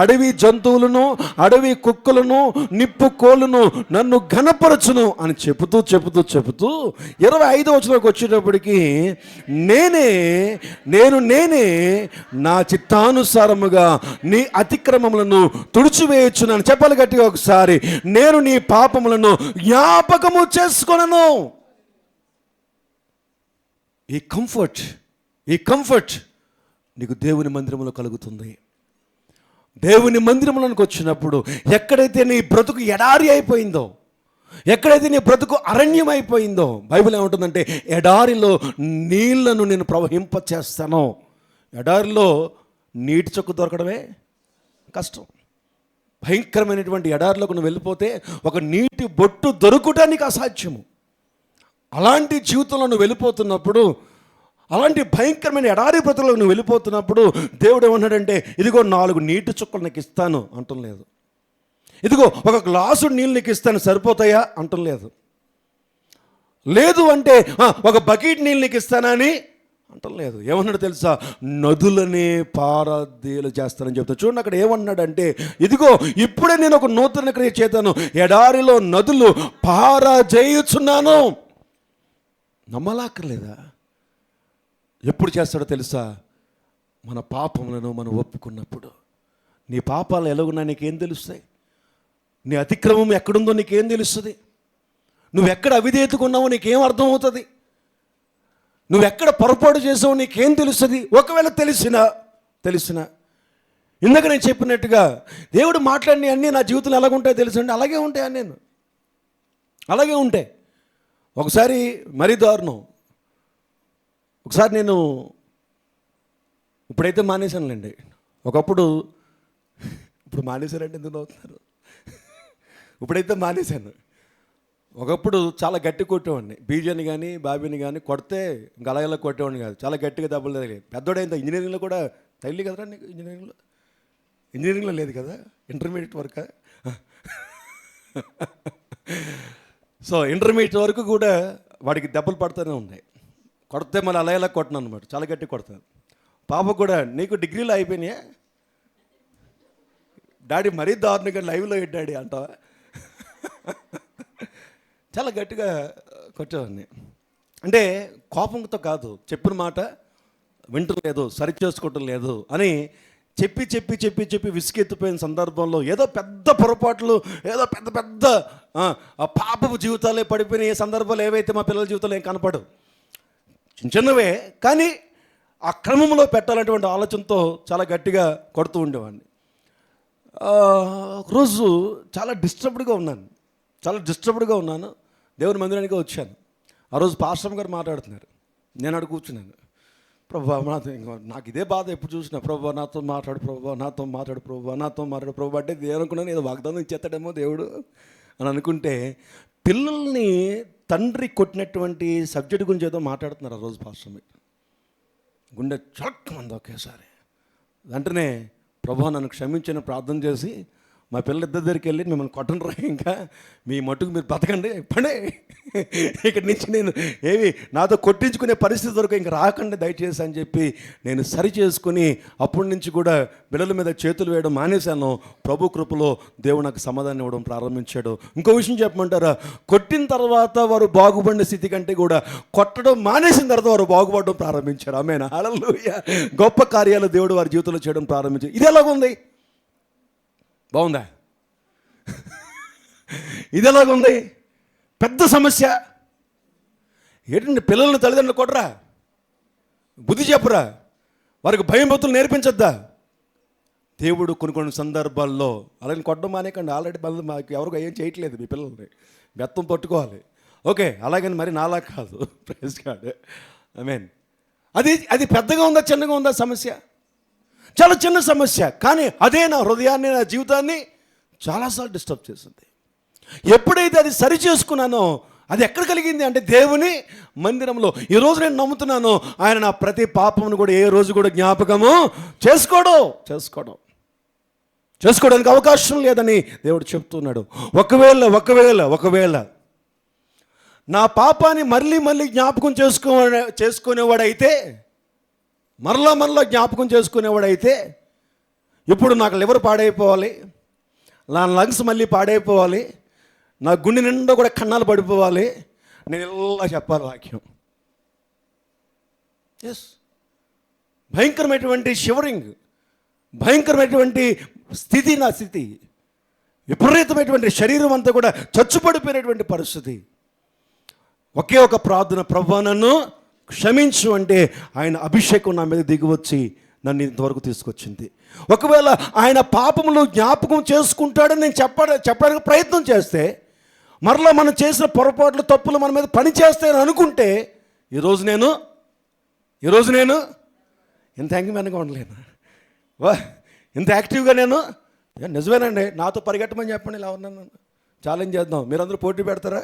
అడవి జంతువులను, అడవి కుక్కలను, నిప్పు కోళ్ళను నన్ను ఘనపరచును అని చెబుతూ 25వ వచనంలోకి వచ్చేటప్పటికి, నేనే నా చిత్తానుసారముగా నీ అతిక్రమములను తుడిచివేయుచున్నాను. చెప్పాలి గట్టిగా ఒకసారి. నేను నీ పాపములను జ్ఞాపకము చేసుకొనను. ఈ కంఫర్ట్ నీకు దేవుని మందిరంలో కలుగుతుంది. దేవుని మందిరంలోకి వచ్చినప్పుడు ఎక్కడైతే నీ బ్రతుకు ఎడారి అయిపోయిందో, ఎక్కడైతే నీ బ్రతుకు అరణ్యం అయిపోయిందో, బైబిల్ ఏమంటుందంటే, ఎడారిలో నీళ్లను నేను ప్రవహింప చేస్తాను. ఎడారిలో నీటి చొక్కు దొరకడమే కష్టం. భయంకరమైనటువంటి ఎడారిలోకి నువ్వు వెళ్ళిపోతే ఒక నీటి బొట్టు దొరుకుటానికి అసాధ్యము. అలాంటి జీవితంలో నువ్వు వెళ్ళిపోతున్నప్పుడు, అలాంటి భయంకరమైన ఎడారి బ్రతుకులో నువ్వు వెళ్ళిపోతున్నప్పుడు దేవుడు ఏమన్నాడంటే, ఇదిగో 4 నీటి చుక్కలు నీకు ఇస్తాను అంటం లేదు. ఇదిగో ఒక గ్లాసు నీళ్ళు నీకు ఇస్తాను, సరిపోతాయా అంటం లేదు. లేదు అంటే ఒక బకెట్ నీళ్ళు నీకు ఇస్తానని అంటం లేదు. ఏమన్నాడు తెలుసా? నదులనే పారదీలు చేస్తానని చెప్తా. చూడండి అక్కడ ఏమన్నాడంటే, ఇదిగో ఇప్పుడే నేను ఒక నూతన క్రియ చేస్తాను, ఎడారిలో నదులు పారజేయుచున్నాను. నమ్మలాక్కర్లేదా? ఎప్పుడు చేస్తాడో తెలుసా? మన పాపములను మనం ఒప్పుకున్నప్పుడు. నీ పాపాలు ఎలాగున్నా నీకేం తెలుస్తాయి? నీ అతిక్రమం ఎక్కడుందో నీకేం తెలుస్తుంది? నువ్వెక్కడ అవిధేయతకున్నావో నీకేం అర్థమవుతుంది? నువ్వెక్కడ పొరపాటు చేసావో నీకేం తెలుస్తుంది? ఒకవేళ తెలిసినా ఇందాక నేను చెప్పినట్టుగా దేవుడు మాట్లాడిన అన్నీ నా జీవితంలో ఎలాగుంటాయో తెలుసండి. అలాగే ఉంటాయి, నేను అలాగే ఉంటాయి. ఒకసారి మరీ దారుణం. ఒకసారి నేను, ఇప్పుడైతే మానేశానులేండి, ఇప్పుడు మానేశారంటే ఎందుకు అవుతున్నారు? ఇప్పుడైతే మానేశాను. ఒకప్పుడు చాలా గట్టి కొట్టేవాడిని. బీజాని కానీ బాబీని కానీ కొడితే ఇంకా అలా కొట్టేవాడిని కాదు, చాలా గట్టిగా దెబ్బలు తగిలేదు. పెద్దోడైందా ఇంజనీరింగ్లో కూడా తగిలి కదరా నీకు? ఇంజనీరింగ్లో లేదు కదా, ఇంటర్మీడియట్ వరకు. సో ఇంటర్మీడియట్ వరకు కూడా వాడికి దెబ్బలు పడుతూనే ఉన్నాయి. కొడితే మళ్ళీ అలా కొట్టను అనమాట, చాలా గట్టి కొడతాను. పాప కూడా, నీకు డిగ్రీలో అయిపోయినాయా డాడీ, మరీ దారుణంగా లైవ్లో డాడీ అంటావా? చాలా గట్టిగా కొట్టేవాడిని. అంటే కోపంతో కాదు, చెప్పిన మాట వింటలేదు, సరి చేసుకోవటం లేదు అని చెప్పి విసుకెత్తిపోయిన సందర్భంలో ఏదో పెద్ద పొరపాట్లు, ఏదో పెద్ద ఆ పాపపు జీవితాలే పడిపోయిన ఏ సందర్భాలు ఏవైతే మా పిల్లల జీవితాలు ఏం కనపడవు, చిన్నవే, కానీ ఆ క్రమంలో పెట్టాలనేటువంటి ఆలోచనతో చాలా గట్టిగా కొడుతూ ఉండేవాడిని. ఒకరోజు చాలా డిస్టర్బ్డ్గా ఉన్నాను. దేవుని మందిరానికి వచ్చాను. ఆ రోజు పాస్టర్ గారు మాట్లాడుతున్నారు, నేను అక్కడ కూర్చున్నాను. ప్రభువా, నాకు ఇదే బాధ ఎప్పుడు చూసినా, ప్రభువా నాతో మాట్లాడు ప్రభు అంటే అనుకున్నాను, ఏదో వాగ్దానం ఇచ్చేస్తాడేమో దేవుడు అని అనుకుంటే, పిల్లల్ని తండ్రి కొట్టినటువంటి సబ్జెక్ట్ గురించి ఏదో మాట్లాడుతున్నారు ఆ రోజు పాస్టర్ మీద. గుండె చొక్కమంది ఒకేసారి. వెంటనే ప్రభువా నన్ను క్షమించని ప్రార్థన చేసి మా పిల్లలిద్దరి దగ్గరికి వెళ్ళి మిమ్మల్ని కొట్టనరా, ఇంకా మీ మట్టుకు మీరు బతకండి పడే, ఇక్కడి నుంచి నేను ఏమి నాతో కొట్టించుకునే పరిస్థితి వరకు ఇంక రాకండి దయచేసి అని చెప్పి నేను సరి చేసుకుని అప్పటి నుంచి కూడా బిడ్డల మీద చేతులు వేయడం మానేశాను. ప్రభు కృపలో దేవుడు నాకు సమాధానం ఇవ్వడం ప్రారంభించాడు. ఇంకో విషయం చెప్పమంటారా, కొట్టిన తర్వాత వారు బాగుపడిన స్థితి కంటే కూడా కొట్టడం మానేసిన తర్వాత వారు బాగుపడడం ప్రారంభించారు. ఆమేన్, హల్లెలూయా. గొప్ప కార్యాలు దేవుడు వారి జీవితంలో చేయడం ప్రారంభించారు. ఇది ఎలాగుంది? బాగుందా? ఇది ఎలాగుంది? పెద్ద సమస్య ఏంటంటే, పిల్లల్ని తల్లిదండ్రులు కొట్టరా, బుద్ధి చెప్పరా, వారికి భయం భక్తులు నేర్పించద్దా? దేవుడు కొన్ని సందర్భాల్లో అలాగే కొట్టడం మానేకండి. ఆల్రెడీ మాకు ఎవరికి ఏం చేయట్లేదు, మీ పిల్లల్ని బెత్తం పట్టుకోవాలి. ఓకే, అలాగని మరి నాలా కాదు. ప్రైజ్ గాడ్, ఆమేన్. అది పెద్దగా ఉందా చిన్నగా ఉందా సమస్య? చాలా చిన్న సమస్య, కానీ అదే నా హృదయాన్ని, నా జీవితాన్ని చాలాసార్లు డిస్టర్బ్ చేసింది. ఎప్పుడైతే అది సరి చేసుకున్నానో, అది ఎక్కడ కలిగింది అంటే దేవుని మందిరంలో. ఈరోజు నేను నమ్ముతున్నాను, ఆయన నా ప్రతి పాపమును కూడా ఏ రోజు కూడా జ్ఞాపకము చేసుకోవడానికి అవకాశం లేదని దేవుడు చెప్తున్నాడు. ఒకవేళ నా పాపాన్ని మళ్ళీ జ్ఞాపకం చేసుకునేవాడైతే, మరలా జ్ఞాపకం చేసుకునేవాడైతే, ఇప్పుడు నాకు లివర్ పాడైపోవాలి, నా లంగ్స్ మళ్ళీ పాడైపోవాలి, నా గుండె నిండా కూడా కన్నాలు పడిపోవాలి, నేను ఇలా చెప్పాలి వాక్యం. ఎస్, భయంకరమైనటువంటి షివరింగ్, భయంకరమైనటువంటి స్థితి, నా స్థితి విపరీతమైనటువంటి శరీరం అంతా కూడా చచ్చుపడిపోయినటువంటి పరిస్థితి. ఒకే ఒక ప్రార్థన, ప్రభువా నన్ను క్షమించు అంటే ఆయన అభిషేకం నా మీద దిగివచ్చి నన్ను ఇంతవరకు తీసుకొచ్చింది. ఒకవేళ ఆయన పాపములు జ్ఞాపకం చేసుకుంటాడని నేను చెప్పడానికి ప్రయత్నం చేస్తే, మరలా మనం చేసిన పొరపాట్లు, తప్పులు మన మీద పని చేస్తాయని అనుకుంటే, ఈరోజు నేను ఇంత యాంగ్మెంట్గా ఉండలేను, ఇంత యాక్టివ్గా నేను నిజమేనండి. నాతో పరిగెట్టమని చెప్పండి, ఇలా ఉన్నాను, ఛాలెంజ్ చేద్దాం. మీరందరూ పోటీ పెడతారా?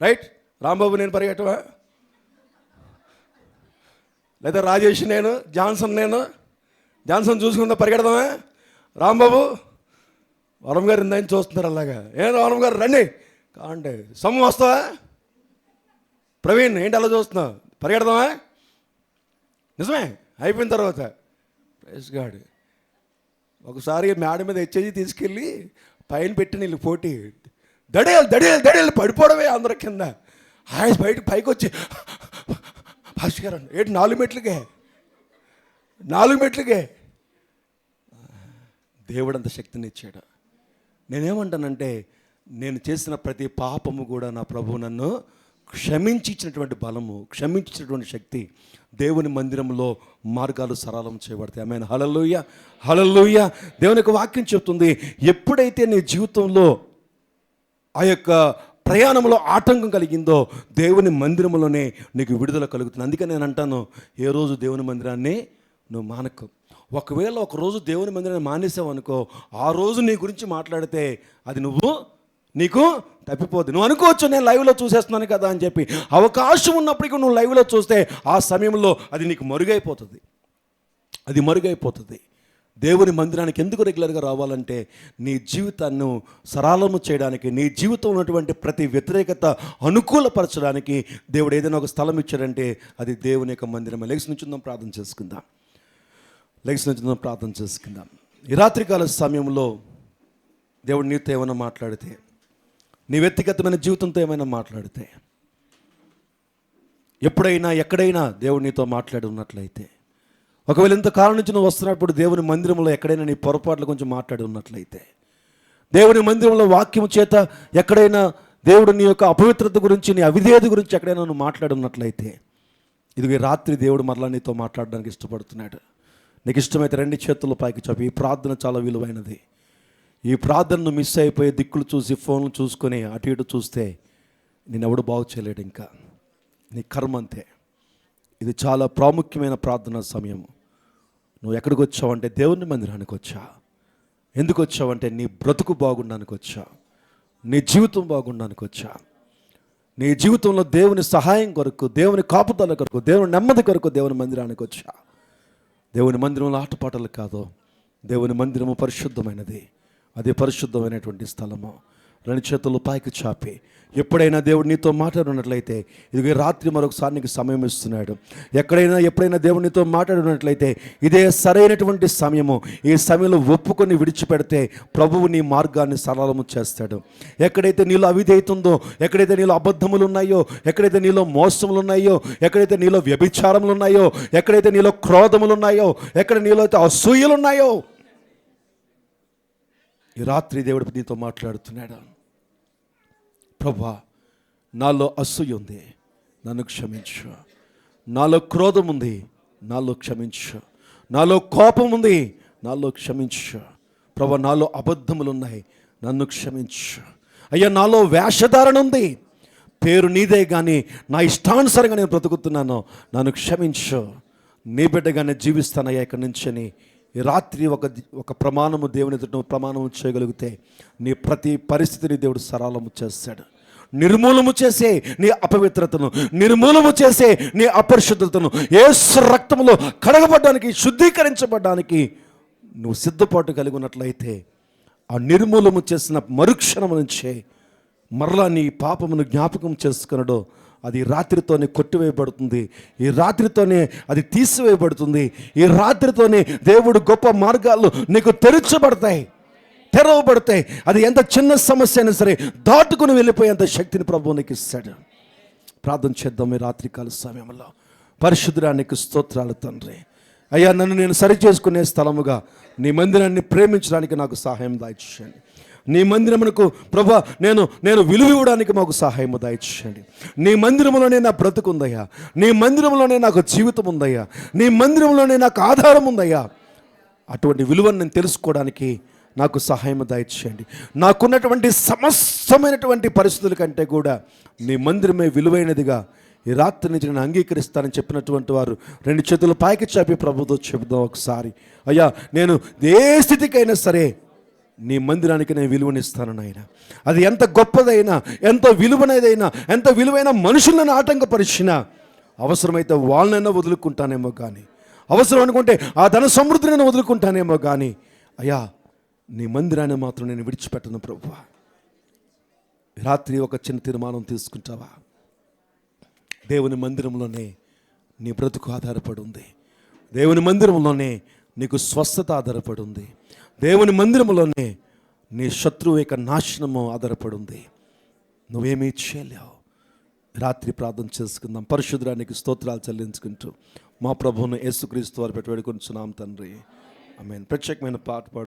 రైట్, రాంబాబు నేను పరిగెట్టవా, లేదా రాజేష్ నేను, జాన్సన్ చూసుకుందా పరిగెడదామా? రాంబాబు, వరం గారు ఇందాక చూస్తున్నారు అలాగా. వరం గారు రండి కాంటే, సొమ్ము వస్తావా? ప్రవీణ్ ఏంటి అలా చూస్తున్నావు, పరిగెడదామా? నిజమే. అయిపోయిన తర్వాత ప్రైజ్ గాడ్, ఒకసారి మేడ మీద హెచ్చేసి తీసుకెళ్ళి పైన పెట్టి నీళ్ళు పోటీ, దడేలు పడిపోవడమే అందరి కింద. ఆయన పైకి వచ్చి భాస్కర్ ఏంటి 4 మెట్లకే దేవుడు అంత శక్తిని ఇచ్చాడు. నేనేమంటానంటే, నేను చేసిన ప్రతి పాపము కూడా నా ప్రభువు నన్ను క్షమించినటువంటి బలము, క్షమించినటువంటి శక్తి. దేవుని మందిరంలో మార్గాలు సరళం చేయబడతాయి. ఆమేన్, హల్లెలూయా. దేవుని యొక్క వాక్యం చెప్తుంది, ఎప్పుడైతే నీ జీవితంలో ఆ యొక్క ప్రయాణంలో ఆటంకం కలిగిందో, దేవుని మందిరంలోనే నీకు విడుదల కలుగుతుంది. అందుకని నేను అంటాను, ఏ రోజు దేవుని మందిరాన్ని నువ్వు మానకు. ఒకవేళ ఒకరోజు దేవుని మందిరాన్ని మానేసావు అనుకో, ఆ రోజు నీ గురించి మాట్లాడితే అది నీకు తప్పిపోద్ది. నువ్వు అనుకోవచ్చు, నేను లైవ్లో చూసేస్తున్నాను కదా అని చెప్పి. అవకాశం ఉన్నప్పటికీ నువ్వు లైవ్లో చూస్తే ఆ సమయంలో అది నీకు మరుగైపోతుంది. దేవుని మందిరానికి ఎందుకు రెగ్యులర్గా రావాలంటే, నీ జీవితాన్ని సరళము చేయడానికి, నీ జీవితంలో ఉన్నటువంటి ప్రతి వ్యతిరేకత అనుకూలపరచడానికి దేవుడు ఏదైనా ఒక స్థలం ఇచ్చాడంటే అది దేవుని యొక్క మందిరమే. లెగ్స్ నుంచుందాం, ప్రార్థన చేసుకుందాం. ఈ రాత్రికాల సమయంలో దేవుడు నీతో ఏమైనా మాట్లాడితే, నీ వ్యక్తిగతమైన జీవితంతో ఏమైనా మాట్లాడితే, ఎప్పుడైనా ఎక్కడైనా దేవుడు నీతో మాట్లాడి ఉన్నట్లయితే, ఒకవేళ ఇంతకాలం నుంచి నువ్వు వస్తున్నప్పుడు దేవుని మందిరంలో ఎక్కడైనా నీ పొరపాట్లు కొంచెం మాట్లాడి ఉన్నట్లయితే, దేవుని మందిరంలో వాక్యం చేత ఎక్కడైనా దేవుడు నీ యొక్క అపవిత్రత గురించి, నీ అవిధేయత గురించి ఎక్కడైనా నువ్వు మాట్లాడి ఉన్నట్లయితే, ఇది రాత్రి దేవుడు మరలా నీతో మాట్లాడడానికి ఇష్టపడుతున్నాడు. నీకు ఇష్టమైతే 2 చేతుల పైకి చెప్పి, ఈ ప్రార్థన చాలా విలువైనది. ఈ ప్రార్థనను మిస్ అయిపోయి దిక్కులు చూసి ఫోన్లు చూసుకొని అటు ఇటు చూస్తే నేను ఎవడు బాగు చేయలేడు. ఇంకా నీ కర్మ అంతే. ఇది చాలా ప్రాముఖ్యమైన ప్రార్థనా సమయం. నువ్వు ఎక్కడికి వచ్చావంటే దేవుని మందిరానికి వచ్చా. ఎందుకు వచ్చావంటే నీ బ్రతుకు బాగుండడానికి వచ్చా, నీ జీవితం బాగుండడానికి వచ్చా. నీ జీవితంలో దేవుని సహాయం కొరకు, దేవుని కాపుదల కొరకు, దేవుని నెమ్మది కొరకు దేవుని మందిరానికి వచ్చా. దేవుని మందిరంలో ఆటపాటలు కాదు, దేవుని మందిరము పరిశుద్ధమైనది, అది పరిశుద్ధమైనటువంటి స్థలము. రెండు చేతులు పైకి చాపి ఎప్పుడైనా దేవుడు నీతో మాట్లాడినట్లయితే, ఇది రాత్రి మరొకసారి నీకు సమయం ఇస్తున్నాడు. ఎప్పుడైనా దేవుడు నీతో మాట్లాడినట్లయితే ఇదే సరైనటువంటి సమయము. ఈ సమయంలో ఒప్పుకొని విడిచిపెడితే ప్రభువు నీ మార్గాన్ని సరళము చేస్తాడు. ఎక్కడైతే నీలో అవిధేయత ఉందో, ఎక్కడైతే నీలో అబద్ధములు ఉన్నాయో, ఎక్కడైతే నీలో మోసములు ఉన్నాయో, ఎక్కడైతే నీలో వ్యభిచారములు ఉన్నాయో, ఎక్కడైతే నీలో క్రోధములు ఉన్నాయో, ఎక్కడ నీలో అయితే అసూయలు ఉన్నాయో, ఈ రాత్రి దేవుడు నీతో మాట్లాడుతున్నాడు. ప్రభువా, నాలో అసూయ ఉంది, నన్ను క్షమించు. నాలో క్రోధం ఉంది, నాలో క్షమించు. నాలో కోపం ఉంది, నాలో క్షమించు. ప్రభువా, నాలో అబద్ధములు ఉన్నాయి, నన్ను క్షమించు. అయ్యా, నాలో వేషధారణ ఉంది, పేరు నీదే కానీ నా ఇష్టానుసారంగా నేను బ్రతుకుతున్నాను, నన్ను క్షమించు. నీ బిడ్డగానే జీవిస్తానయ్యా ఇక్కడి నుంచి అని ఈ రాత్రి ఒక ప్రమాణము దేవుని ఎదుట ప్రమాణము చేయగలిగితే నీ ప్రతి పరిస్థితిని దేవుడు సరళము చేస్తాడు. నిర్మూలము చేసే నీ అపవిత్రతను, నిర్మూలము చేసే నీ అపరిశుద్ధతను యేసు రక్తములో కడగబడ్డానికి, శుద్ధీకరించబడ్డానికి నువ్వు సిద్ధపాటు కలిగి ఉన్నట్లయితే ఆ నిర్మూలము చేసిన మరుక్షణము నుంచే మరలా నీ పాపమును జ్ఞాపకం చేసుకునడో అది రాత్రితోనే కొట్టివేయబడుతుంది. ఈ రాత్రితోనే అది తీసివేయబడుతుంది. ఈ రాత్రితోనే దేవుడు గొప్ప మార్గాలు నీకు తెరవబడతాయి. అది ఎంత చిన్న సమస్య అయినా సరే దాటుకుని వెళ్ళిపోయేంత శక్తిని ప్రభువు నీకు ఇస్తాడు. ప్రార్థన చేద్దాం ఈ రాత్రికాల సమయంలో. పరిశుద్ధుడా, నీకు స్తోత్రాలు తండ్రి. అయ్యా, నన్ను నేను సరి చేసుకునే స్థలముగా నీ మందిరాన్ని ప్రేమించడానికి నాకు సహాయం దయచేయండి. నీ మందిరమునకు ప్రభా నేను విలువ ఇవ్వడానికి మాకు సహాయము దయచేయండి. నీ మందిరంలోనే నా బ్రతుకుందయ్యా, నీ మందిరంలోనే నాకు జీవితం ఉందయ్యా, నీ మందిరంలోనే నాకు ఆధారం ఉందయ్యా. అటువంటి విలువను నేను తెలుసుకోవడానికి నాకు సహాయం దయచేయండి. నాకున్నటువంటి సమస్తమైనటువంటి పరిస్థితుల కంటే కూడా నీ మందిరమే విలువైనదిగా ఈ రాత్రి నుంచి నేను అంగీకరిస్తానని చెప్పినటువంటి వారు రెండు చేతులు పైకి చాపి ప్రభుతో చెబుదాం ఒకసారి. అయ్యా, నేను ఏ స్థితికైనా సరే నీ మందిరానికి నేను విలువనిస్తాను నాయన. అది ఎంత గొప్పదైనా, ఎంత విలువైనదైనా, ఎంత విలువైన మనుషులను ఆటంకపరిచినా అవసరమైతే వాళ్ళనైనా వదులుకుంటానేమో కానీ, అవసరం అనుకుంటే ఆ ధన సమృద్ధిని వదులుకుంటానేమో కానీ, అయ్యా నీ మందిరాన్ని మాత్రం నేను విడిచిపెట్టను ప్రభువా. రాత్రి ఒక చిన్న తీర్మానం తీసుకుంటావా? దేవుని మందిరంలోనే నీ బ్రతుకు ఆధారపడి ఉంది. దేవుని మందిరంలోనే నీకు స్వస్థత ఆధారపడి ఉంది. దేవుని మందిరంలోనే నీ శత్రువు యొక్క నాశనము ఆధారపడి ఉంది. నువ్వేమీ చేయలేవు. రాత్రి ప్రార్థన చేసుకుందాం. పరిశుద్ధుడానికి స్తోత్రాలు చెల్లించుకుంటూ మా ప్రభువును యేసుక్రీస్తు వారి పెట్టి వేడుకొంచున్నాం తండ్రి. ఆమేన్. ప్రత్యేకమైన పాట పాడు.